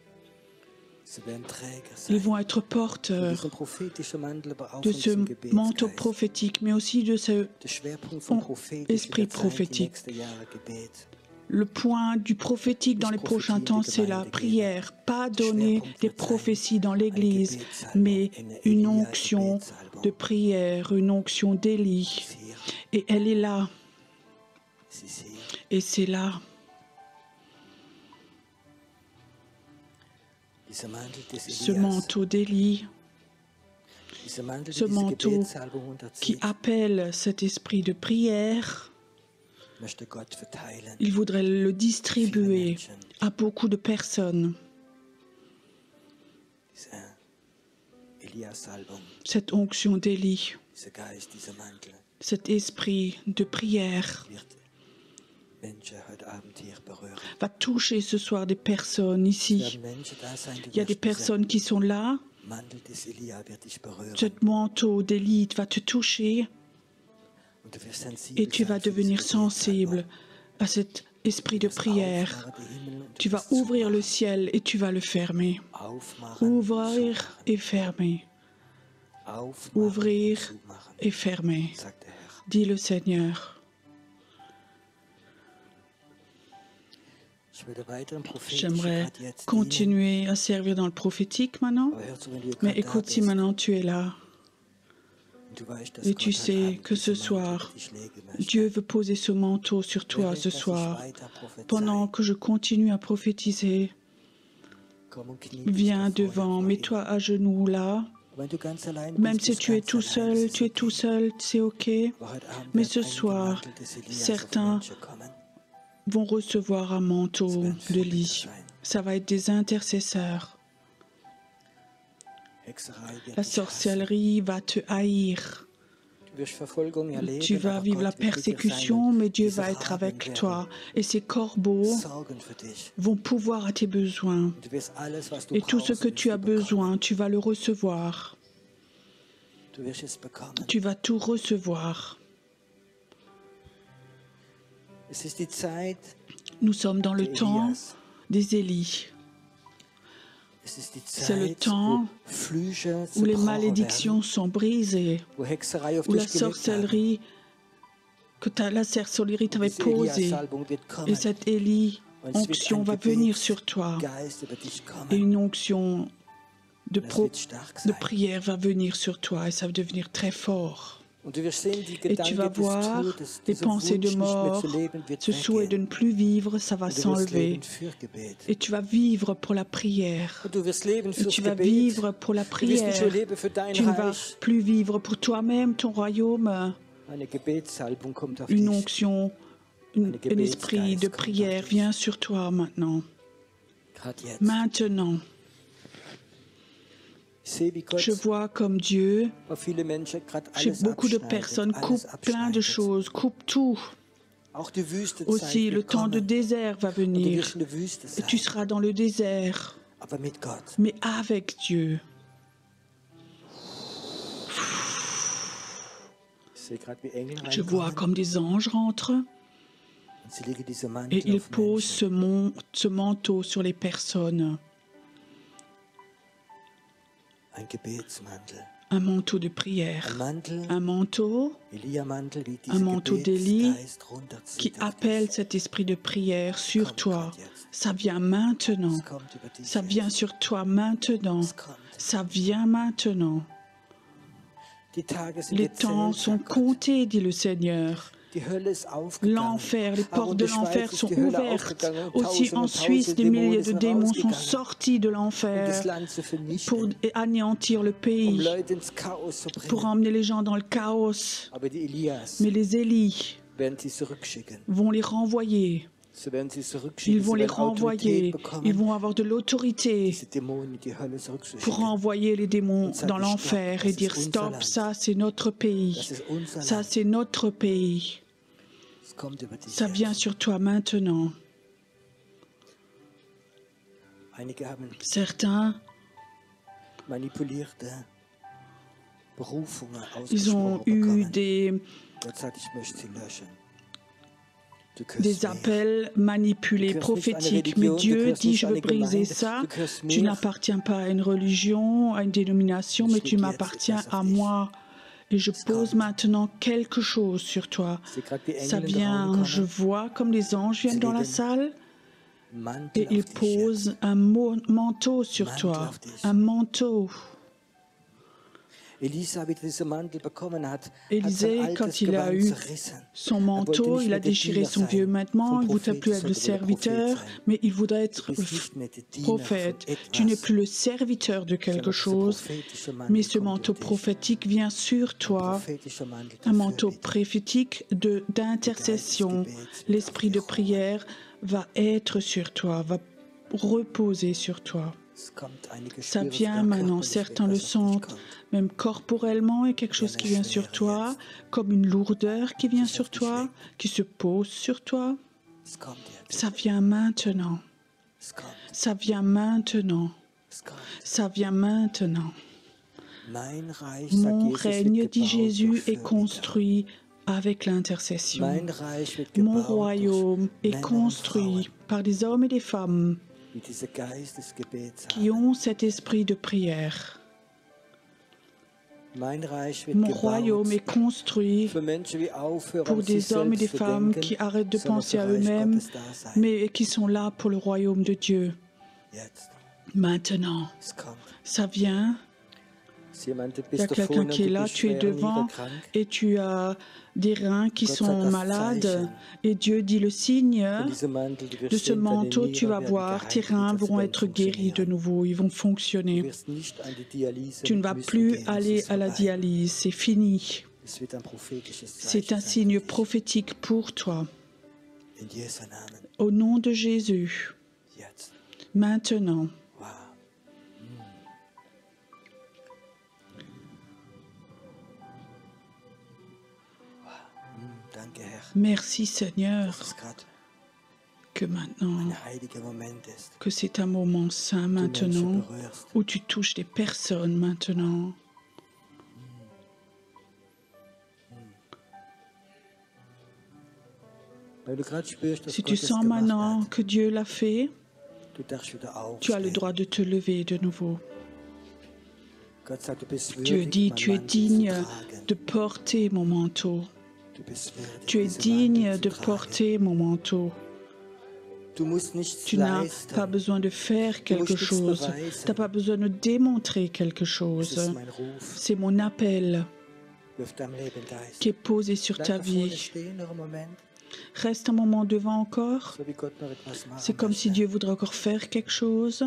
Ils vont être porteurs de ce manteau prophétique, mais aussi de ce esprit prophétique. Le point du prophétique dans les prochains temps, c'est la prière. Pas donner des prophéties dans l'Église, mais une onction de prière, une onction d'Élie. Et elle est là. Et c'est là. Ce manteau d'Élie, ce manteau qui appelle cet esprit de prière, il voudrait le distribuer à beaucoup de personnes. Cette onction d'Élie, cet esprit de prière va toucher ce soir des personnes ici. Il y a des personnes qui sont là. Ce manteau d'Élie va te toucher et tu vas devenir sensible à cet esprit de prière. Tu vas ouvrir le ciel et tu vas le fermer. Ouvrir et fermer. Ouvrir et fermer, dit le Seigneur. J'aimerais continuer à servir dans le prophétique maintenant, mais écoute, si maintenant tu es là et tu sais que ce soir, Dieu veut poser ce manteau sur toi ce soir, pendant que je continue à prophétiser, viens devant, mets-toi à genoux là. Même si tu es tout seul, c'est OK. Mais ce soir, certains vont recevoir un manteau de lit. Ça va être des intercesseurs. La sorcellerie va te haïr. Tu vas vivre la persécution, mais Dieu va être avec toi. Et ces corbeaux vont pouvoir à tes besoins. Et tout ce que tu as besoin, tu vas le recevoir. Tu vas tout recevoir. Nous sommes dans le temps des Élis. C'est le temps où les malédictions sont brisées, où la sorcellerie t'avait posée. Et cette Élie, onction va venir sur toi. Et une onction de prière va venir sur toi et ça va devenir très fort. Et tu vas voir les pensées de mort, ce souhait de ne plus vivre, ça va s'enlever. Et tu vas vivre pour la prière. Et tu vas vivre pour la prière. Tu ne vas plus vivre pour toi-même, ton royaume. Une onction, un esprit de prière vient sur toi maintenant. Maintenant. Je vois comme Dieu, chez beaucoup de personnes, coupe plein de choses, coupe tout. Aussi, le temps de désert va venir. Et tu seras dans le désert, mais avec Dieu. Je vois comme des anges rentrent et ils posent ce manteau sur les personnes. Un manteau de prière, un manteau d'Élie qui appelle cet esprit de prière sur toi. Ça vient maintenant, ça vient sur toi maintenant, ça vient maintenant. Les temps sont comptés, dit le Seigneur. L'enfer, les portes de l'enfer sont ouvertes. Aussi en Suisse, des milliers de démons sont sortis de l'enfer pour anéantir le pays, pour emmener les gens dans le chaos. Mais les Élis vont les renvoyer. Ils vont les renvoyer. Ils vont avoir de l'autorité pour renvoyer les démons dans l'enfer et dire stop, ça c'est notre pays. Ça c'est notre pays. Ça vient sur toi maintenant. Certains, ils ont eu des appels manipulés, prophétiques. Mais Dieu dit, je veux briser ça. Tu n'appartiens pas à une religion, à une dénomination, mais tu m'appartiens à moi. Et je pose maintenant quelque chose sur toi. Ça vient, je vois comme les anges viennent dans la salle et ils posent un manteau sur toi, un manteau. Élisée, quand il a eu son manteau, il a déchiré son vieux vêtement, il ne voudrait plus être le serviteur, mais il voudrait être prophète. Tu n'es plus le serviteur de quelque chose, mais ce manteau prophétique vient sur toi, un manteau prophétique d'intercession. L'esprit de prière va être sur toi, va reposer sur toi. Ça vient maintenant, certains le sentent, même corporellement, il y a quelque chose qui vient sur toi, comme une lourdeur qui vient sur toi, qui se pose sur toi. Ça vient maintenant. Ça vient maintenant. Ça vient maintenant. Mon règne, dit Jésus, est construit avec l'intercession. Mon royaume est construit par des hommes et des femmes qui ont cet esprit de prière. Mon royaume est construit pour des hommes et des femmes qui arrêtent de penser à eux-mêmes, mais qui sont là pour le royaume de Dieu. Maintenant, ça vient. Il y a quelqu'un qui est là, tu es devant et tu as des reins qui sont malades. Et Dieu dit le signe de ce manteau, tu vas voir, tes reins vont être guéris de nouveau, ils vont fonctionner. Tu ne vas plus aller à la dialyse, c'est fini. C'est un signe prophétique pour toi. Au nom de Jésus, maintenant. Merci Seigneur, que maintenant, que c'est un moment saint maintenant, où tu touches des personnes maintenant. Si tu sens maintenant que Dieu l'a fait, tu as le droit de te lever de nouveau. Dieu dit, tu es digne de porter mon manteau. Tu es digne de porter mon manteau. Tu n'as pas besoin de faire quelque chose. Tu n'as pas besoin de démontrer quelque chose. C'est mon appel qui est posé sur ta vie. Reste un moment devant encore. C'est comme si Dieu voudrait encore faire quelque chose.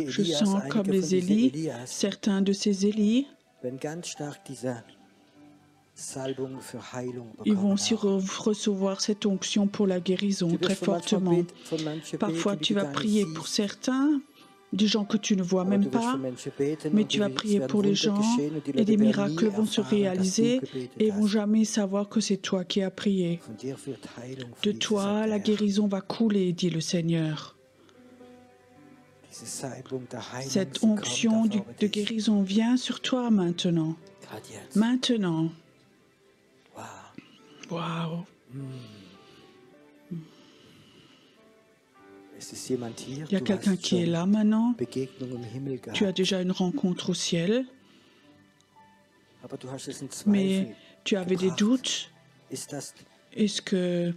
Je sens comme les Élis, certains de ces Élis, ils vont aussi recevoir cette onction pour la guérison très fortement. Parfois, tu vas prier pour certains, des gens que tu ne vois même pas, mais tu vas prier pour les gens et des miracles vont se réaliser et ils ne vont jamais savoir que c'est toi qui as prié. De toi, la guérison va couler, dit le Seigneur. Cette onction de guérison vient sur toi maintenant. Maintenant. Wow. Il y a quelqu'un qui est là maintenant. Tu as déjà une rencontre au ciel. Mais tu avais des doutes. Est-ce que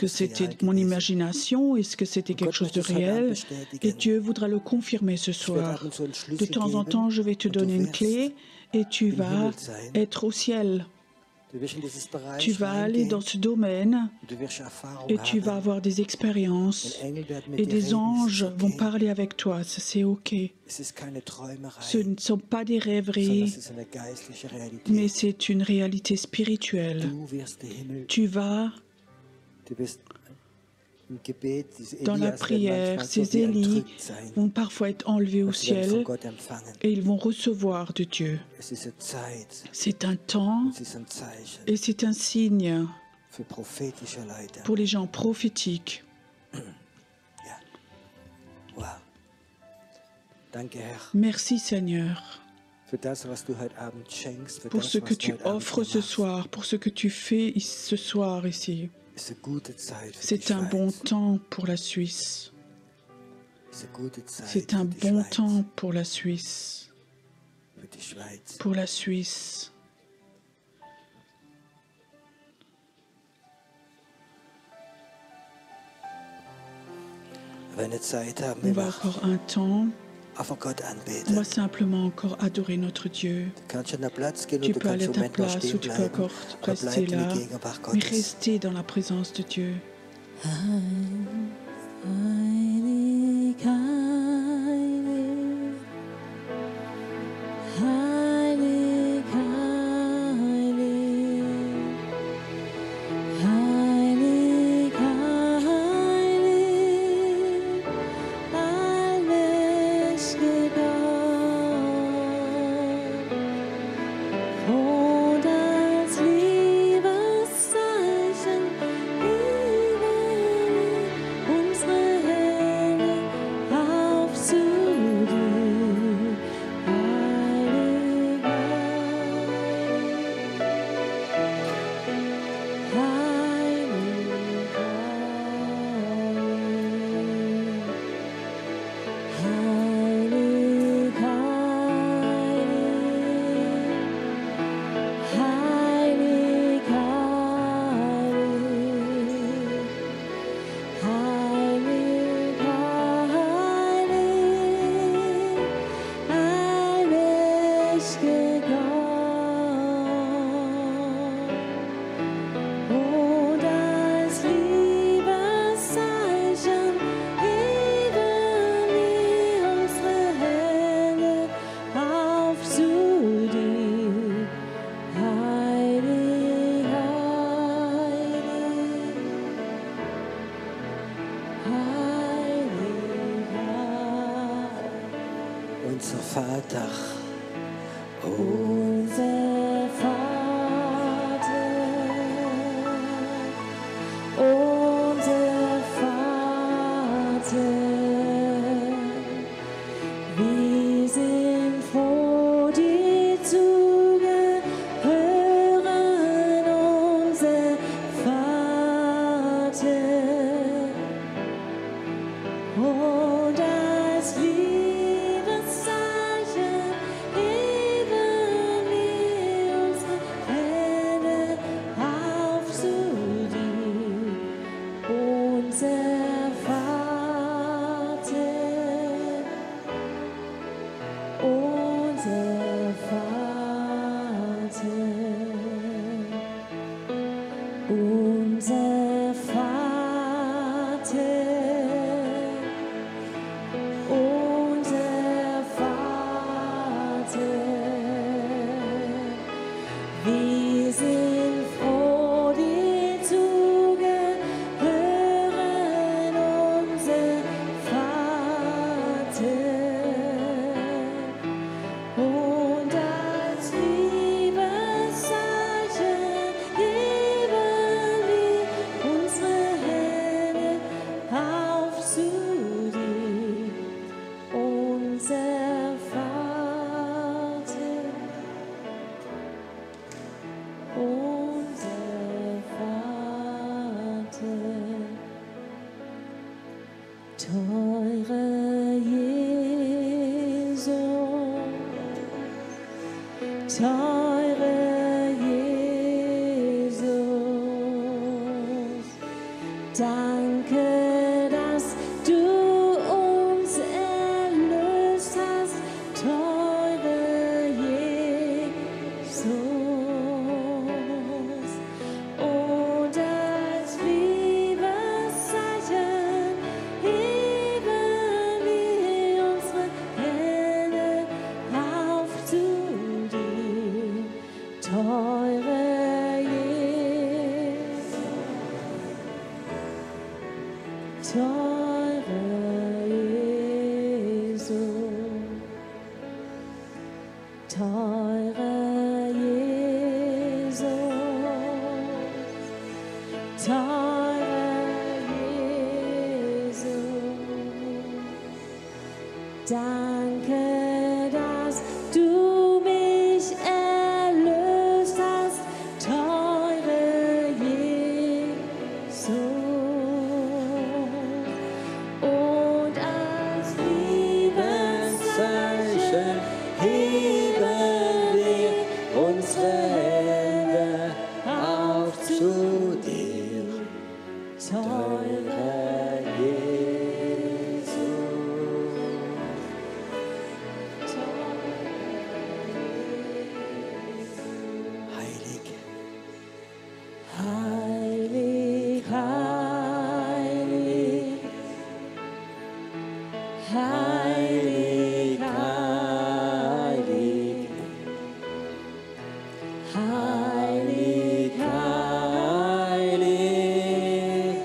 c'était mon imagination? Est-ce que c'était quelque chose de réel? Et Dieu voudra le confirmer ce soir. De temps en temps, je vais te donner une clé et tu vas être au ciel. Tu vas aller dans ce domaine et tu vas avoir des expériences et des anges vont parler avec toi. Ça, c'est OK. Ce ne sont pas des rêveries, mais c'est une réalité spirituelle. Tu vas dans la prière, ces Élis vont parfois être enlevés au ciel et ils vont recevoir de Dieu. C'est un temps et c'est un signe pour les gens prophétiques. Merci Seigneur pour ce que tu offres ce soir, pour ce que tu fais ce soir ici. C'est un bon temps pour la Suisse. C'est un bon temps pour la Suisse. Pour la Suisse. On va encore un temps. On va simplement encore adorer notre Dieu. Tu peux aller à ta place ou tu peux encore rester là, mais rester dans la présence de Dieu. Danke, dass du Heilig, heilig, heilig, heilig,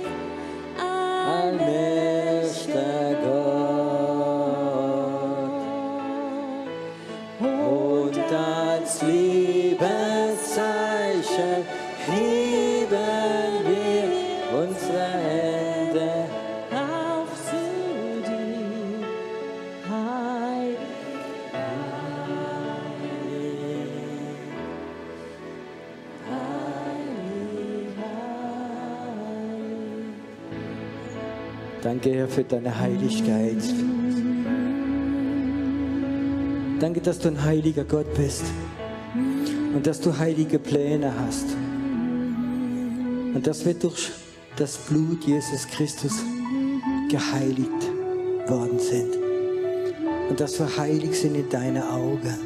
allmächtiger Gott. Und als Liebeszeichen heben wir unsere Hände auf zu dir, heilig, heilig, heilig. Danke, Herr, für deine Heiligkeit. Danke, dass du ein heiliger Gott bist und dass du heilige Pläne hast. Und dass wir durch das Blut Jesus Christus geheiligt worden sind. Und dass wir heilig sind in deinen Augen.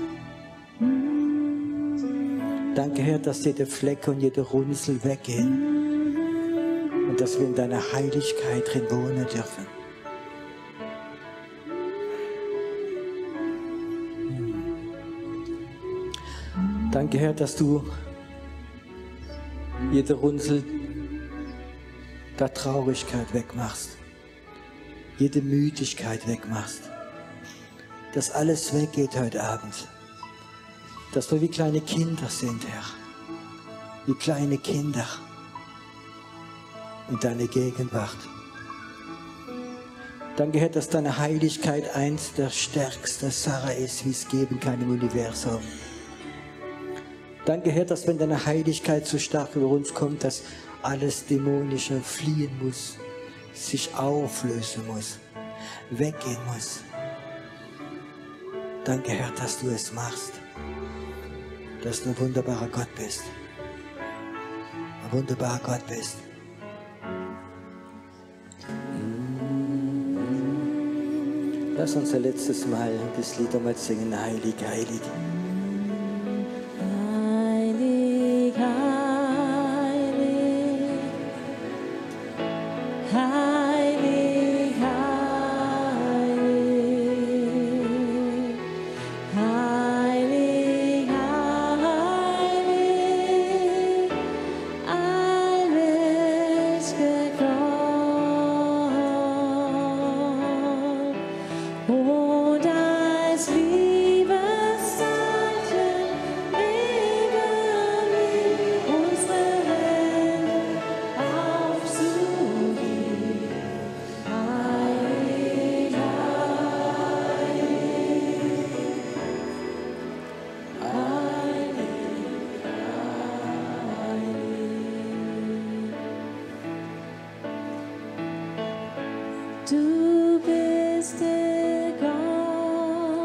Danke, Herr, dass jeder Fleck und jeder Runzel weggehen. Und dass wir in deiner Heiligkeit drin wohnen dürfen. Danke, Herr, dass du jede Runzel der Traurigkeit wegmachst, jede Müdigkeit wegmachst, dass alles weggeht heute Abend, dass wir wie kleine Kinder sind, Herr, wie kleine Kinder in deiner Gegenwart. Danke, Herr, dass deine Heiligkeit eins der stärksten Sachen ist, wie es geben kann im Universum. Danke, Herr, dass wenn deine Heiligkeit so stark über uns kommt, dass alles Dämonische fliehen muss, sich auflösen muss, weggehen muss. Danke, Herr, dass du es machst, dass du ein wunderbarer Gott bist. Ein wunderbarer Gott bist. Lass uns ein letztes Mal das Lied einmal singen, heilig, heilig. Du bist der Gott,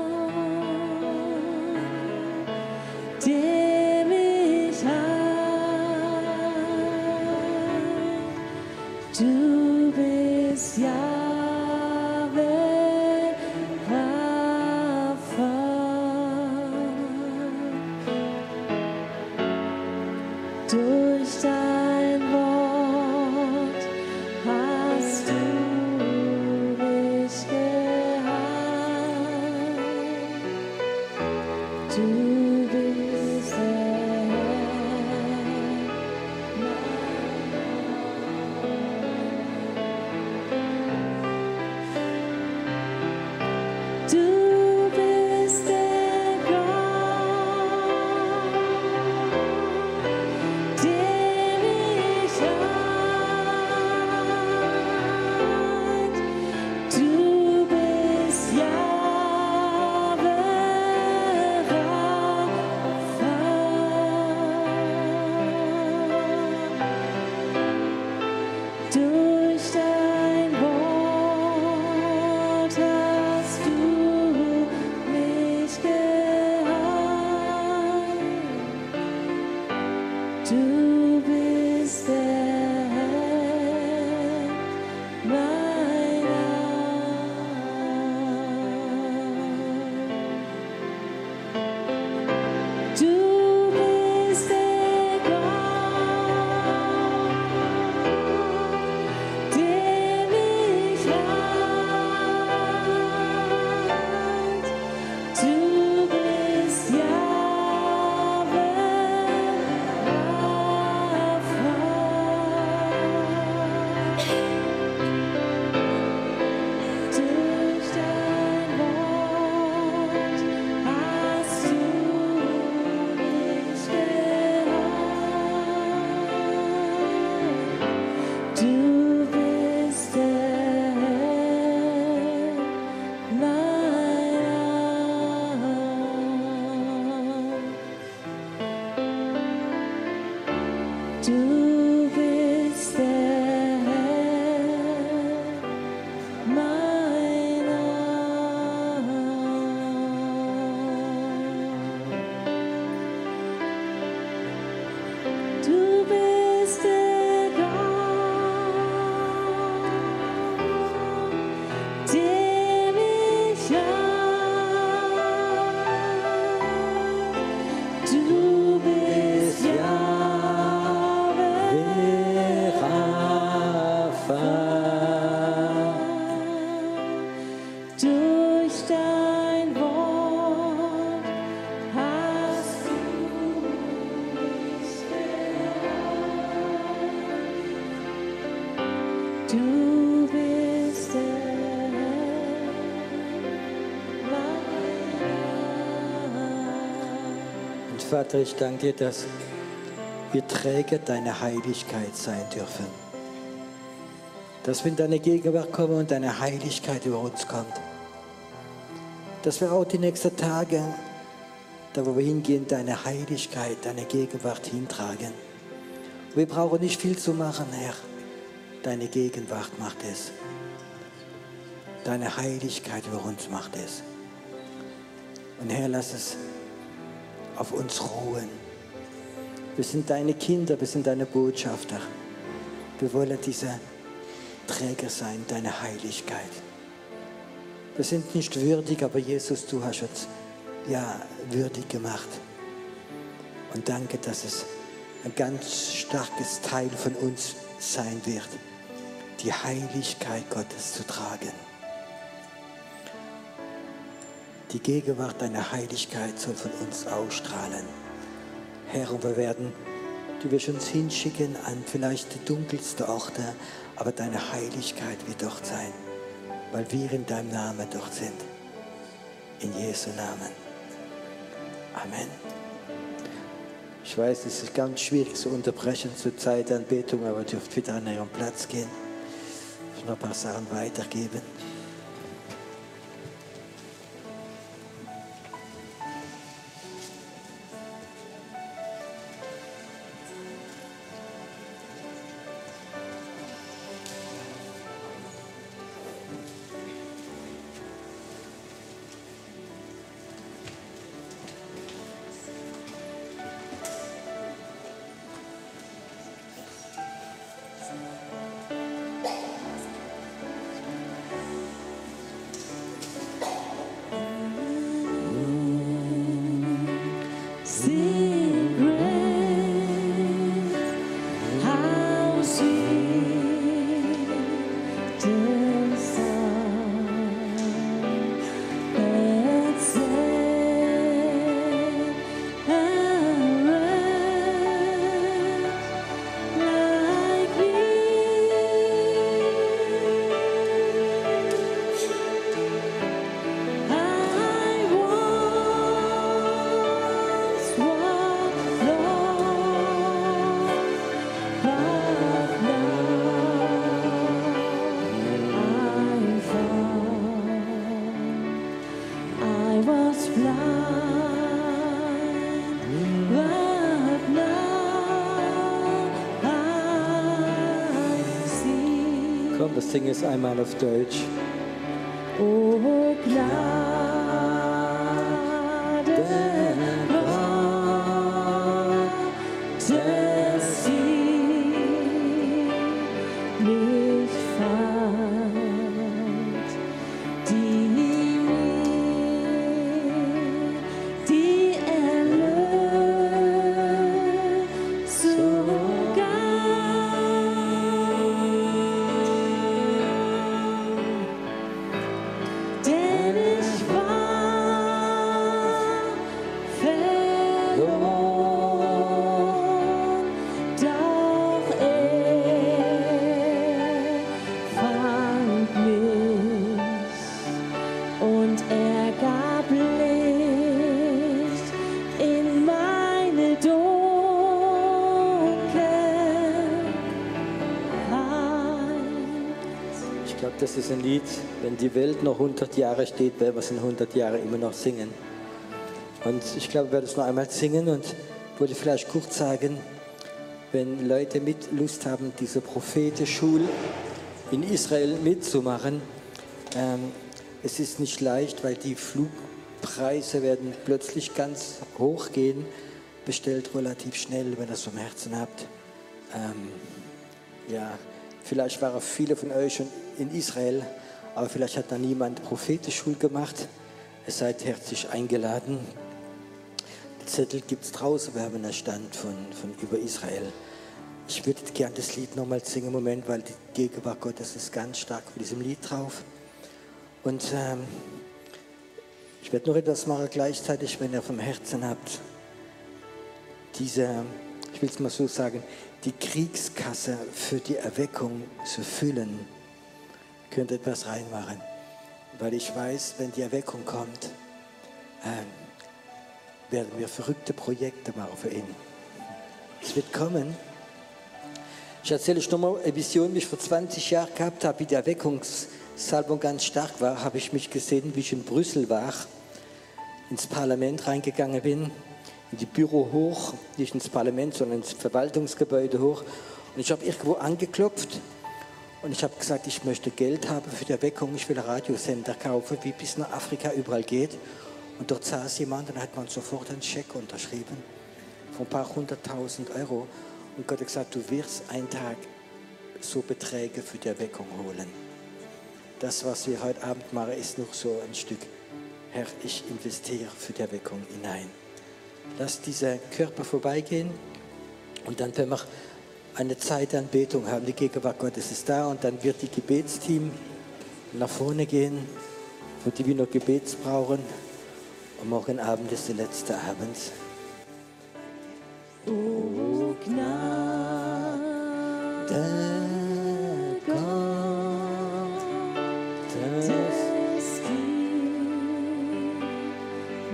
der mich hat. Du bist Jahwe Rapha. Durch dein Wort hast du mich geheilt. Du bist der Herr. Du bist der Gott, der mich hat. Du bist Jahwe Rapha. Durch dein Wort hast du durch dein Wort hast du mich gerettet. Du bist der Und Vater, ich danke dir, dass wir Träger deiner Heiligkeit sein dürfen. Dass wir in deine Gegenwart kommen und deine Heiligkeit über uns kommt. Dass wir auch die nächsten Tage, da wo wir hingehen, deine Heiligkeit, deine Gegenwart hintragen. Wir brauchen nicht viel zu machen, Herr. Deine Gegenwart macht es. Deine Heiligkeit über uns macht es. Und Herr, lass es auf uns ruhen. Wir sind deine Kinder, wir sind deine Botschafter. Wir wollen diese Träger sein, deine Heiligkeit. Wir sind nicht würdig, aber Jesus, du hast uns ja würdig gemacht. Und danke, dass es ein ganz starkes Teil von uns sein wird, die Heiligkeit Gottes zu tragen. Die Gegenwart deiner Heiligkeit soll von uns ausstrahlen. Herr, und wir werden, du wirst uns hinschicken an vielleicht die dunkelsten Orte, aber deine Heiligkeit wird dort sein, weil wir in deinem Namen dort sind. In Jesu Namen. Amen. Ich weiß, es ist ganz schwierig zu unterbrechen zur Zeit der Anbetung, aber ihr dürft wieder an euren Platz gehen. Ich will noch ein paar Sachen weitergeben. Komm, wir singen es einmal auf Deutsch. O Gnade, Gottes, die mich fand, die mir die Erlösung denn ich war verloren, doch fand mich und gab Licht in meine Dunkelheit. Ich glaube, das ist ein Lied, wenn die Welt noch 100 Jahre steht, werden wir es in 100 Jahren immer noch singen. Und ich glaube, wir werden es noch einmal singen und wollte vielleicht kurz sagen, wenn Leute mit Lust haben, diese Prophetenschule in Israel mitzumachen, es ist nicht leicht, weil die Flugpreise werden plötzlich ganz hoch gehen. Bestellt relativ schnell, wenn ihr es vom Herzen habt. Ja, vielleicht waren viele von euch schon in Israel, aber vielleicht hat da niemand Prophetenschule gemacht. Ihr seid herzlich eingeladen. Die Zettel gibt es draußen, wir haben einen Stand von über Israel. Ich würde gerne das Lied nochmal singen im Moment, weil die Gegenwart Gottes ist ganz stark von diesem Lied drauf. Und ich werde noch etwas machen gleichzeitig, wenn ihr vom Herzen habt. Ich will es mal so sagen, die Kriegskasse für die Erweckung zu füllen, könnt ihr etwas reinmachen. Weil ich weiß, wenn die Erweckung kommt, werden wir verrückte Projekte machen für ihn. Es wird kommen. Ich erzähle euch nochmal eine Vision, die ich vor 20 Jahren gehabt habe, wie die Erweckungssalbung ganz stark war, habe ich mich gesehen, wie ich in Brüssel war, ins Parlament reingegangen bin, in die Büro hoch, nicht ins Parlament, sondern ins Verwaltungsgebäude hoch. Und ich habe irgendwo angeklopft und ich habe gesagt, ich möchte Geld haben für die Erweckung, ich will einen Radiosender kaufen, wie bis nach Afrika überall geht. Und dort saß jemand und hat man sofort einen Scheck unterschrieben von ein paar 100.000 Euro. Und Gott hat gesagt, du wirst einen Tag so Beträge für die Erweckung holen. Das, was wir heute Abend machen, ist noch so ein Stück. Herr, ich investiere für die Erweckung hinein. Lass dieser Körper vorbeigehen und dann werden wir eine Zeit der Anbetung haben. Die Gegenwart Gottes ist da und dann wird die Gebetsteam nach vorne gehen, für die wir noch Gebets brauchen. Und morgen Abend ist der letzte Abend. O Gnade Gottes, gib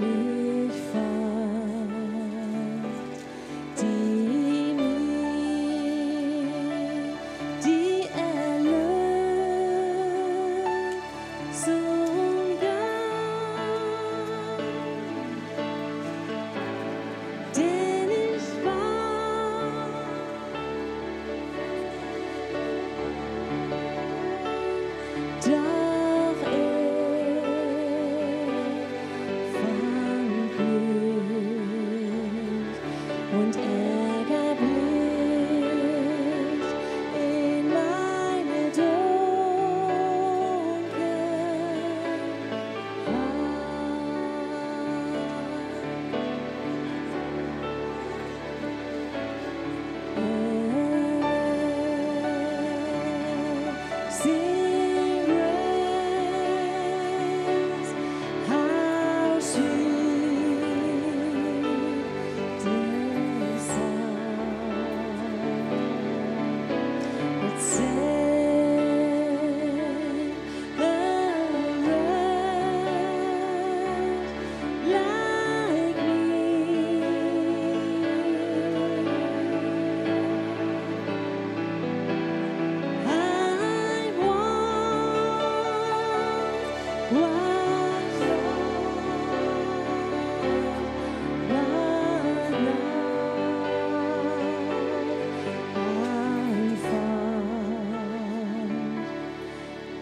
mich fand, die mir die Erlösung gab, denn ich war doch fand mich und gab Licht in meine Sing grace, how sweet the sound that saved a wretch like me.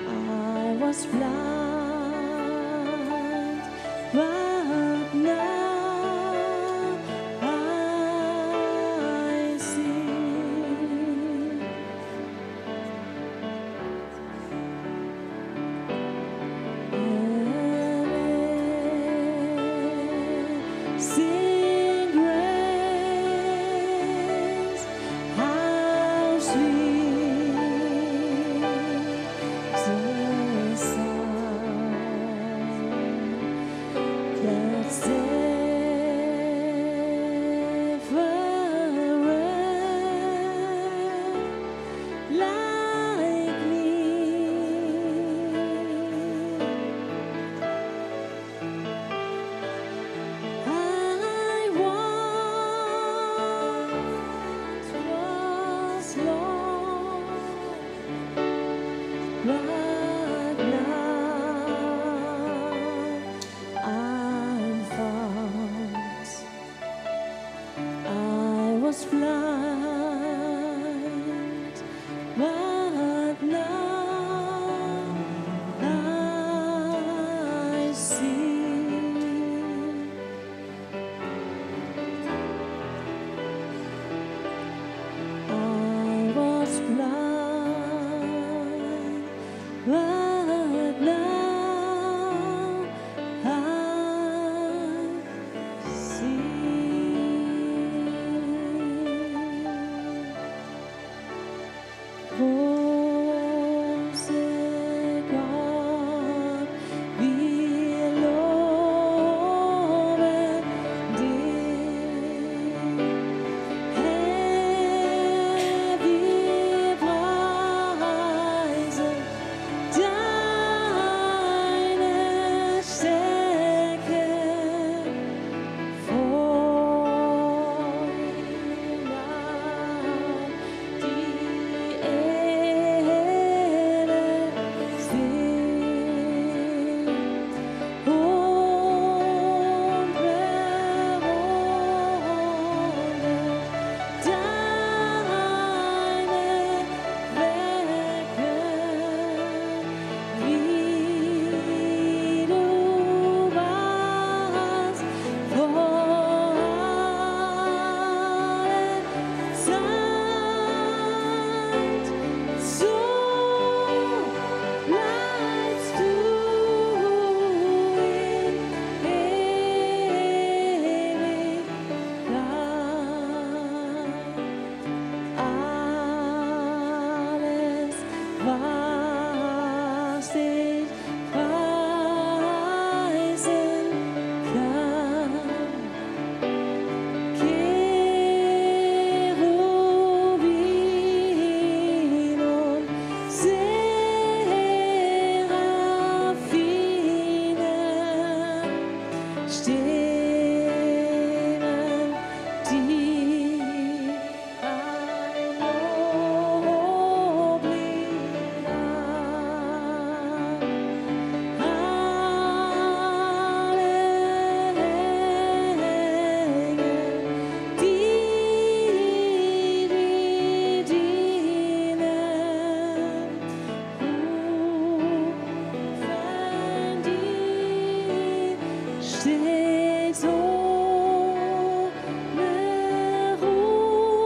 I was blind, but now I see. Sing grace, how sweet the sound that saved a wretch like me. I once was lost, but now I'm found. I was blind, but now I see. I was blind, but now I see. Oh, say God steht ohne Ruhe.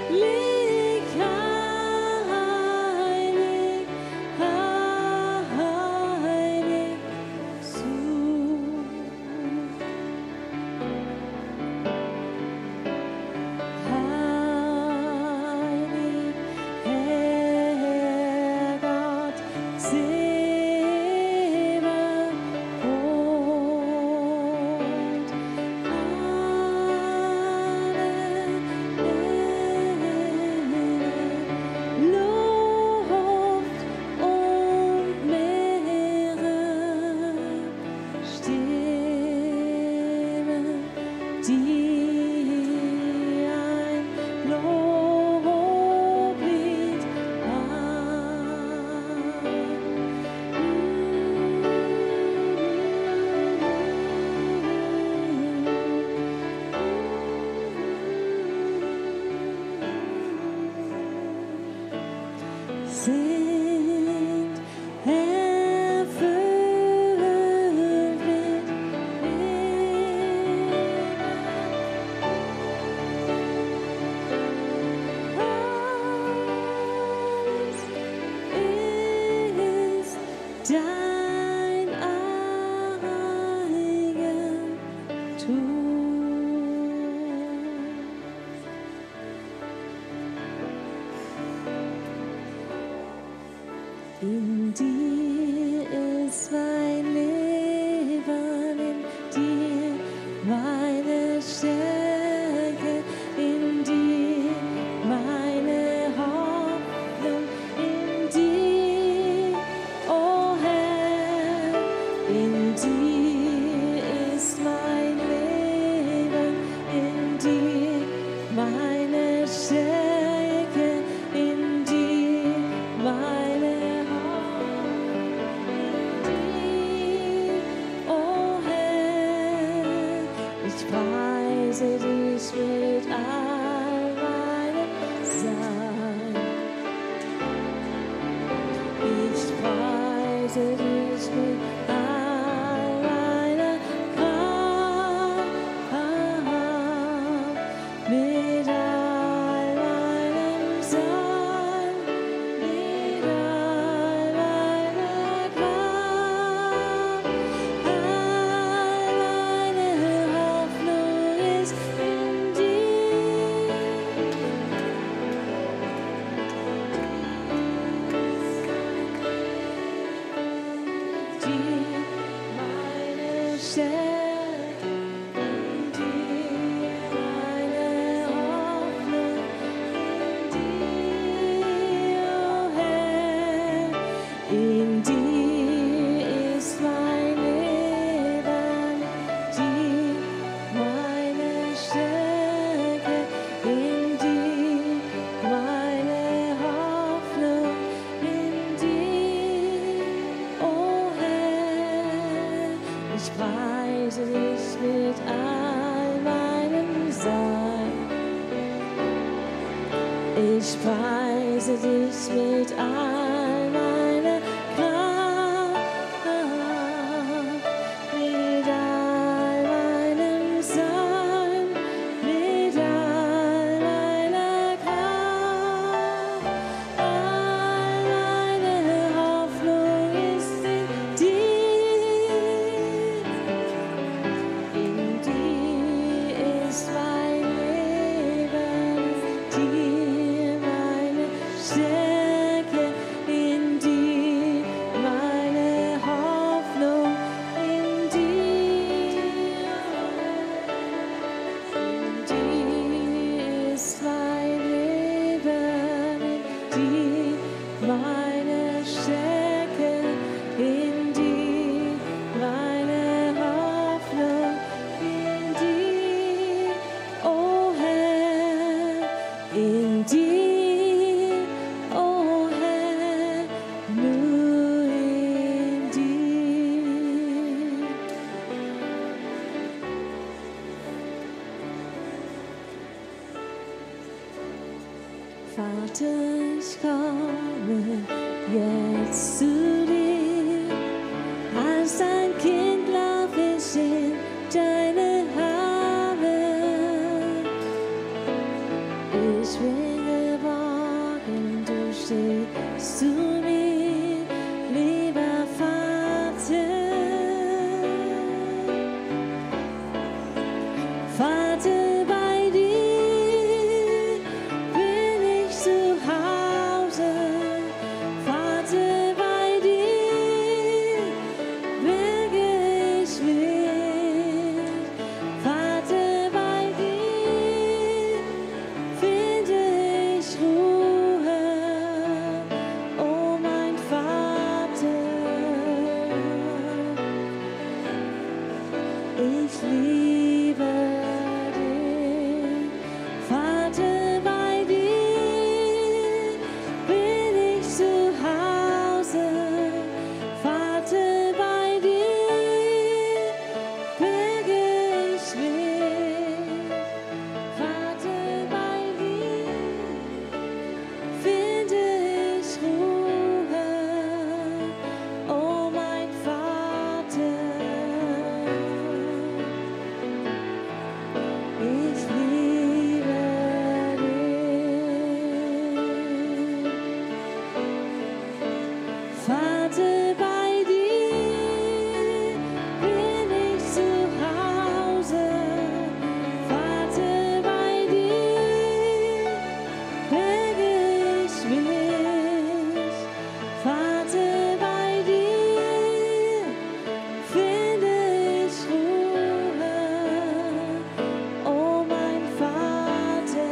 Heilig, heilig, heilig zu. Heilig, Herr Gott, Sebaoth. Luft und Meere stimmen dir ein Loblied an. Sind erfüllt mit alles ist dein Eigentum. In dir ist mein Leben, in dir meine Stärke, in dir meine Hoffnung, in dir, oh Herr, in dir ist mein Leben, in dir meine Stärke, in dir meine oh Herr, ich preise dich mit all meinem Sein. Ich preise dich mit all meiner Kraft, mit all meinem Sein, mit all meiner Kraft. All meine Hoffnung ist in dir. Dir meine Stärke, in dir meine Hoffnung, in dir, oh Herr, in dir ist mein Leben, dir meine Stärke, in dir meine Hoffnung, in dir, oh Herr, ich preise dich mit all meinem Sein. Ich preise dich mit all meiner Kraft, mit all meinem Sein, mit all meiner Kraft. All meine Hoffnung ist in dir. In dir ist mein Leben, dir meine Stärke, in dir meine Hoffnung, in dir. In dir ist mein Leben, in dir meine Stärke, in dir meine Hoffnung, in dir, oh Herr, in dir, oh Herr, nur in dir. Vater, ich komme jetzt zu dir. liebe dich, Vater, bei dir bin ich zu Hause, Vater, bei dir berge ich mich, Vater, bei dir finde ich Ruhe, oh mein Vater. Ich liebe dich. Vater, bei dir bin ich zu Hause. Vater, bei dir berge ich mich. Vater, bei dir finde ich Ruhe, oh mein Vater.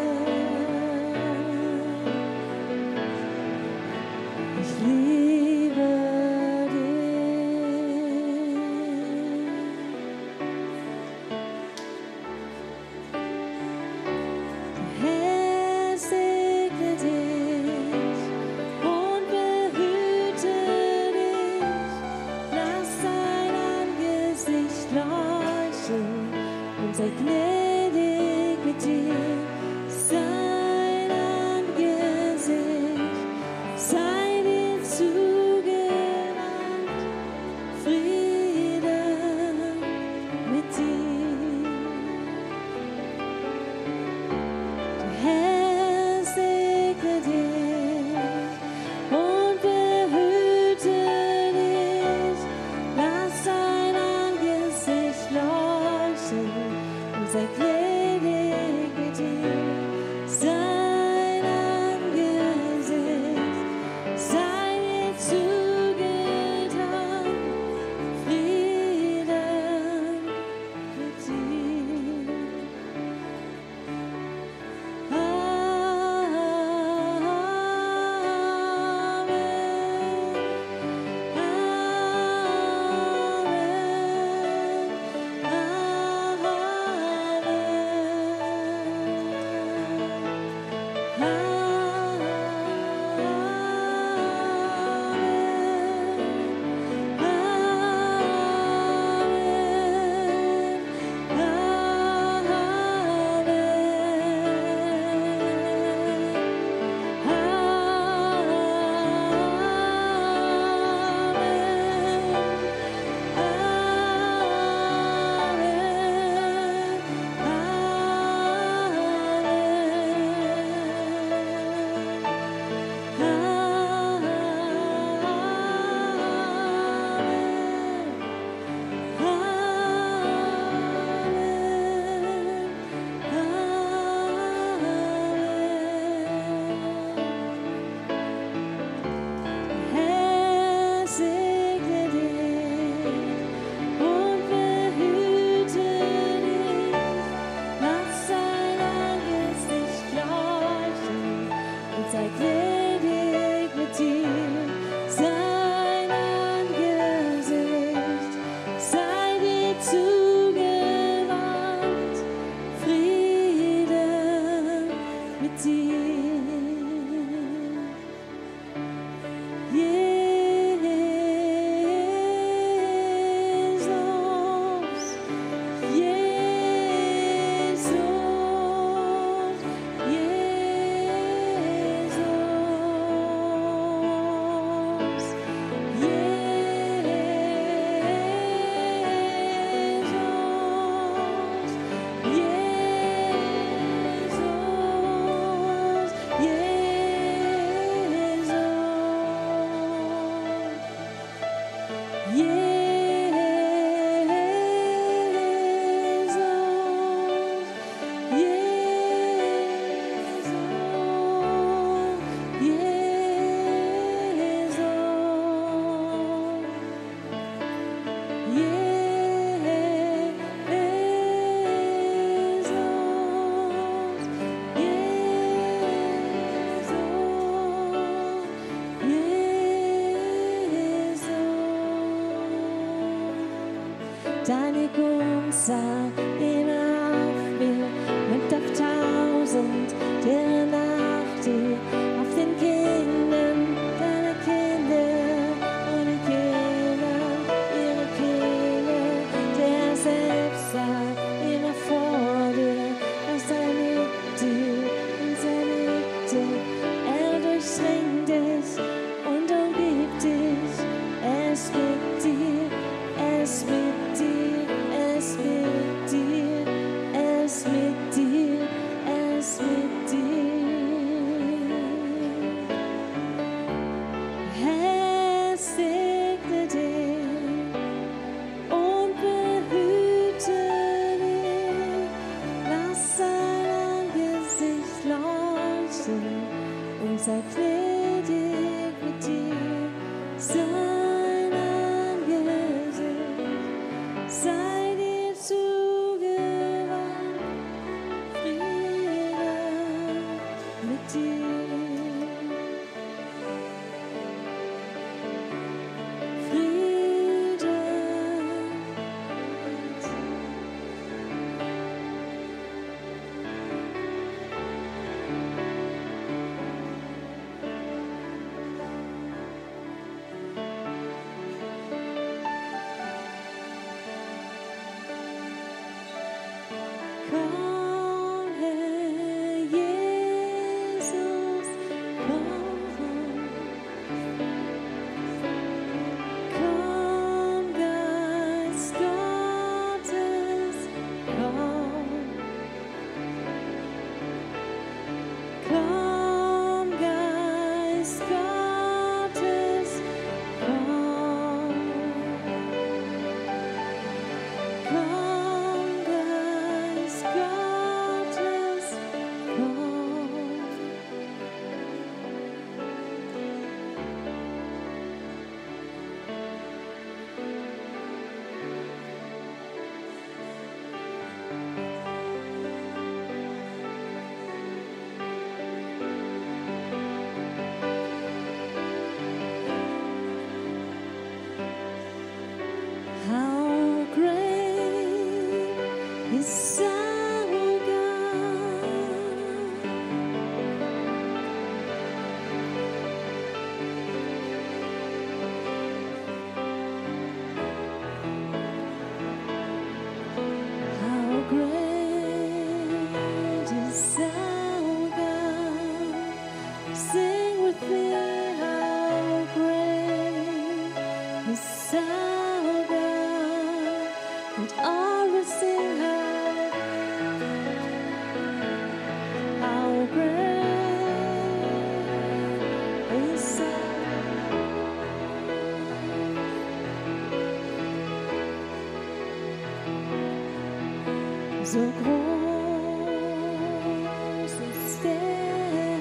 Ich liebe dich. Herr segne dich und behüte dich. Lass sein Angesicht leuchten und sei gnädig mit dir. Sein Angesicht sei dir zugewandt. Friede mit dir. Der Herr segne dich und behüte dich. Lass sein Angesicht leuchten und sei gnädig deine Gunst sah immer auf mir und auf 1000, der nach dir, auf den Kindern deiner Kinder und den Kindern ihrer Kinder, der selbst sah immer vor dir, er sei mit dir und sei mit dir, er durchdringt dich und umgibt dich, er ist mit dir, er ist mit dir, er ist mit dir, er ist mit dir, er ist mit dir. Er segne dich und behüte dich, lass sein Angesicht leuchten und sei gnädig mit dir. Sein Angesicht sei dir zugewandt, Friede mit dir. Friede mit dir. Komm, Herr Jesus, komm. Komm, Geist Gottes, komm. Komm, Geist Gottes, komm. Komm, Geist Gottes, komm. How great is our God? How great is our God? Sing with me, how great is our God? And all will sing how great is our so groß ist der,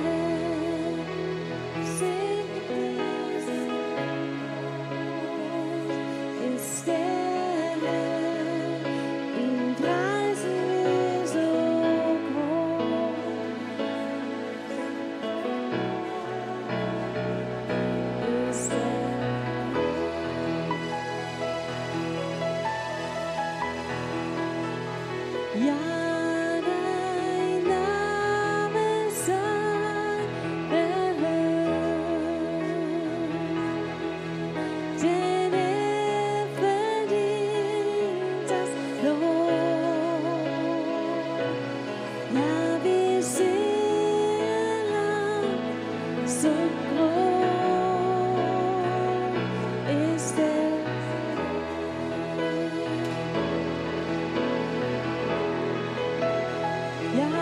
sing mit mir, so groß ist der, ihn preisen wir so groß ist der. Ja, dein Name sei erhöht, denn verdient das Lob. Ja, wir singen laut, so groß ist er. Ja,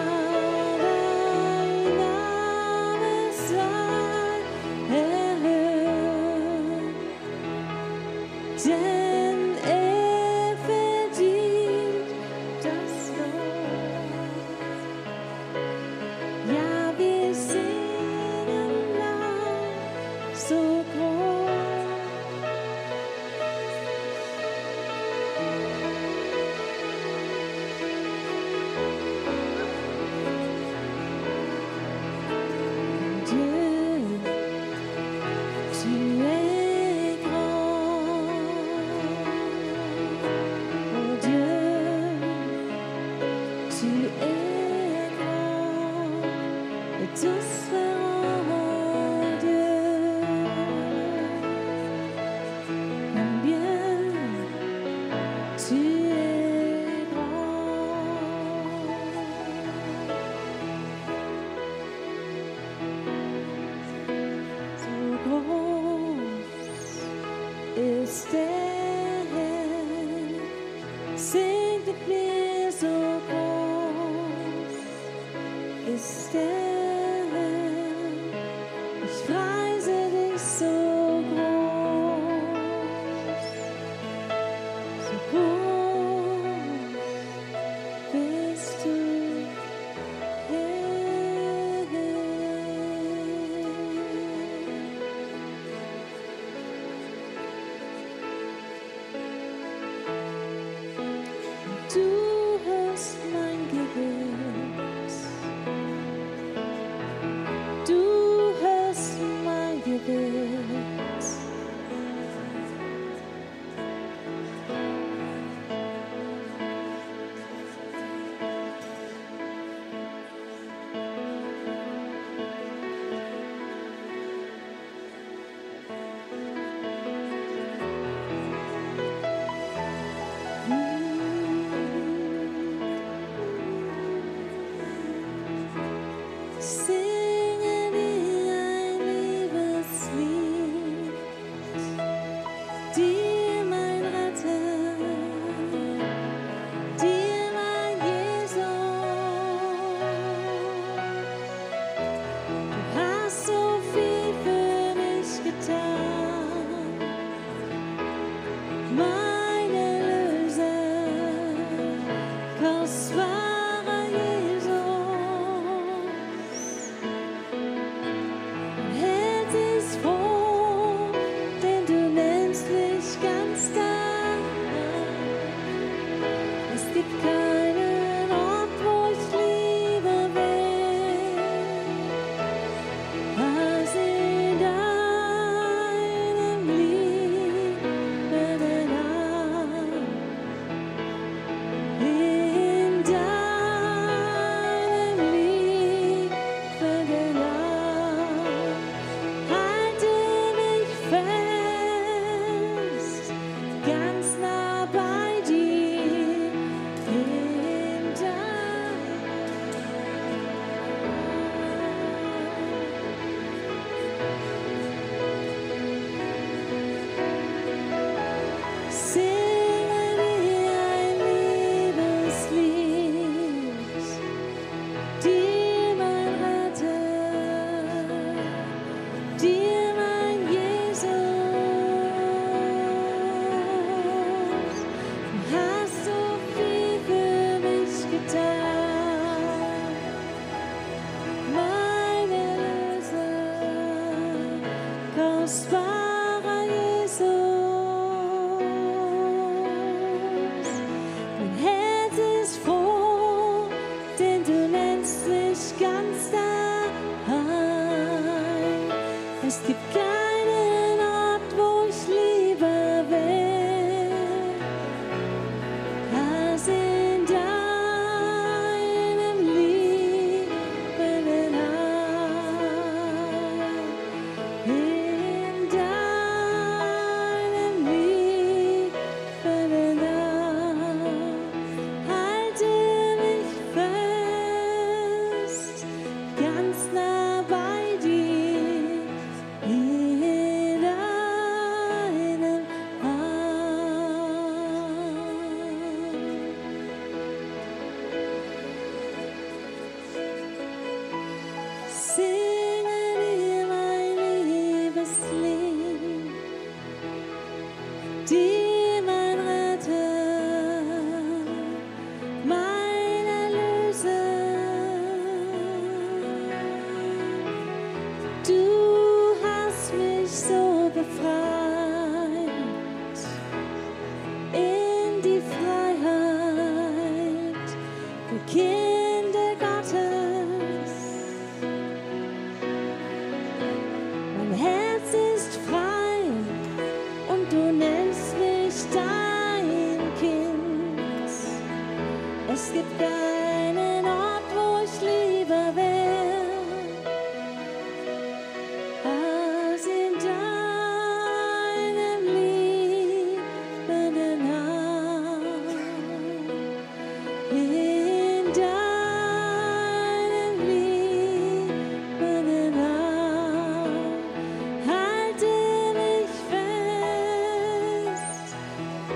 dein Name sei erhöht, denn verdient das Lob. Ja, wir singen laut, so groß. Dieu, tu es grand. ist der Herr, segnet mir so groß, ist der Herr, ich preise dich so groß, so groß bist du, Herr. Du hörst mein Gebet. Du hörst mein Gebet. Singe dir ein Liebeslied, dir mein Retter, dir mein Jesus. Du hast so viel für mich getan, mein Erlöser, kostbarer Jesus. Herz ist froh, denn du nennst mich ganz dein. Es gibt keinen Ort, wo ich lieber wäre, als in deinem liebenden Armen.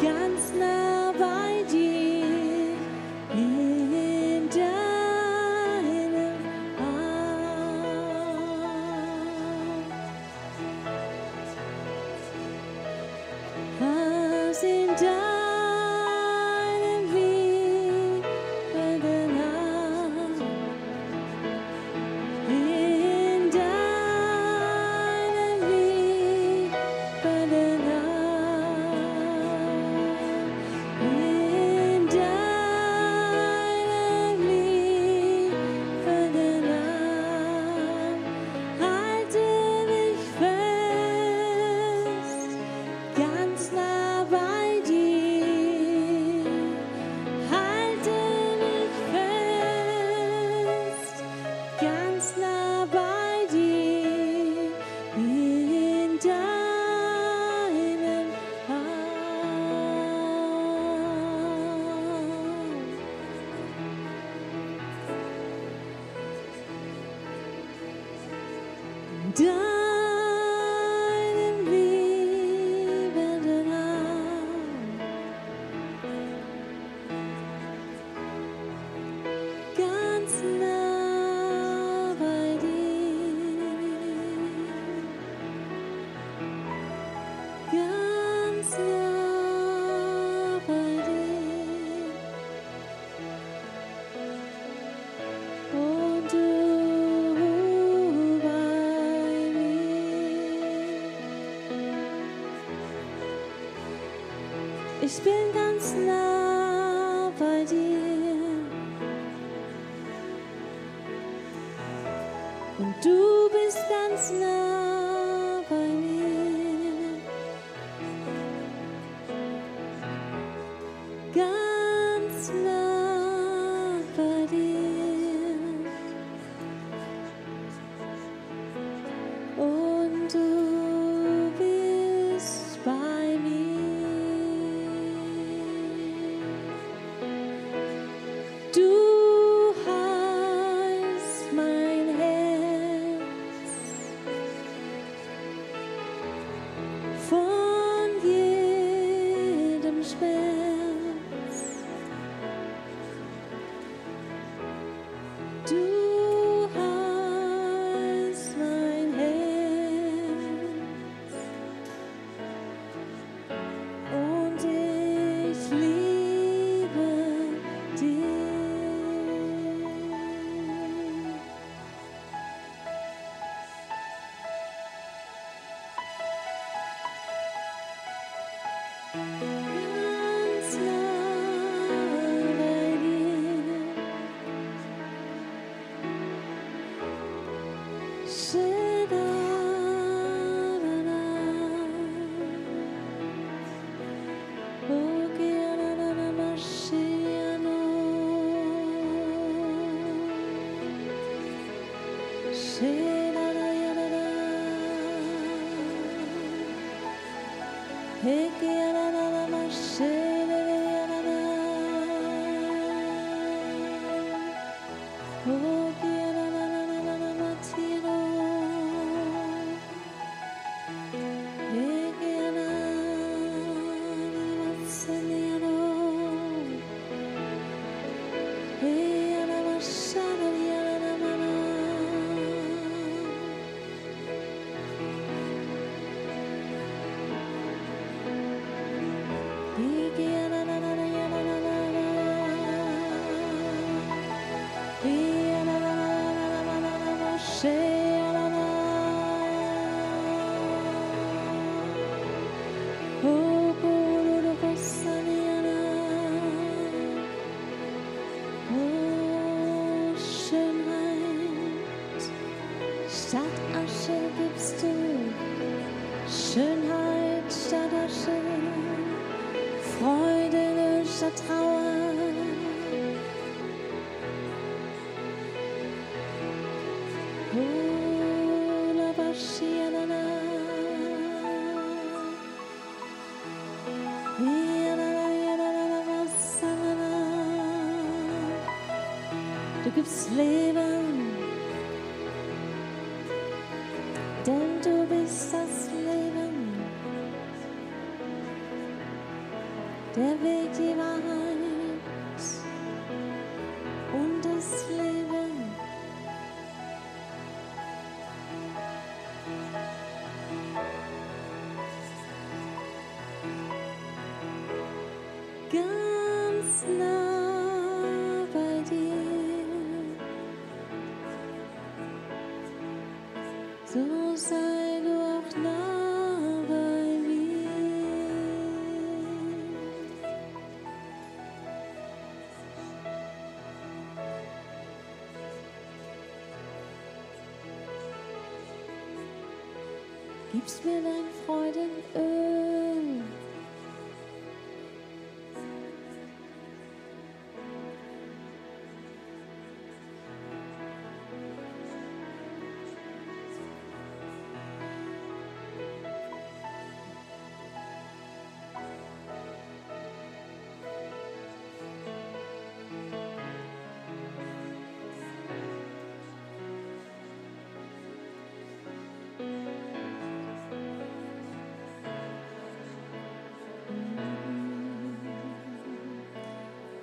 ganz nah bei dir in deinem Arm. Aus in deinem liebenden Arm, in deinem liebenden Arm, in deinem liebenden Arm, halte mich fest, ganz nah bei dir, halte mich fest, ganz nah bei dir, in deinem Arm. Deinem liebenden Arm, ganz nah bei dir, ganz nah bei dir, und du bei mir. Ich bin ganz nah bei dir und du bist ganz nah bei mir, ganz nah bei dir, und du bist bei mir. Du heilst mein Herz von jedem Schmerz. Du heilst mein Herz und ich liebe dich. Ganz nah bei dir, Shedda-da-da, Oki-da-da-da-ma-shi-ano, Shedda-da-ya-da-da, Heki-da-da-da-ma-shi-da-da-ya-da-da, Oki-da-da-da-da-da-ma-ti-no, Heki-da-da-da-ma-tse-ni-ano, Hey-ya-da-ma-sha-da-ya-da-da-ma-na. Statt Asche gibst du Schönheit statt Asche, Freude statt Trauer. Ola-ba-shi-ya-na-na. Ya-na-na-ya-na-na-na-ma-sa-na-na. Du gibst Leben, denn du bist das Leben. der Weg, die Wahrheit und das Leben. Ganz nah bei dir, so sei du auch nah bei mir. Gibst mir dein Freudenöl,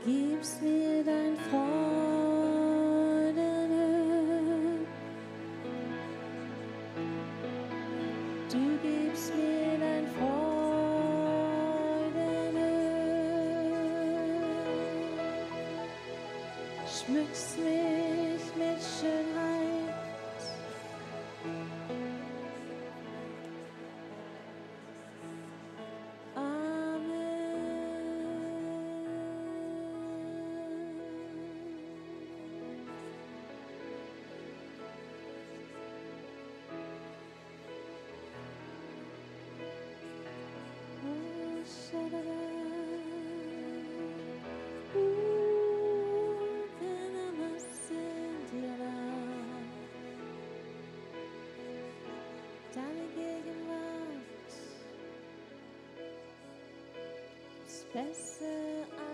gibst mir dein Freudenöl. Du gibst mir dein Freudenöl. Schmückst mich mit Schönheit. Deine Gegenwart ist besser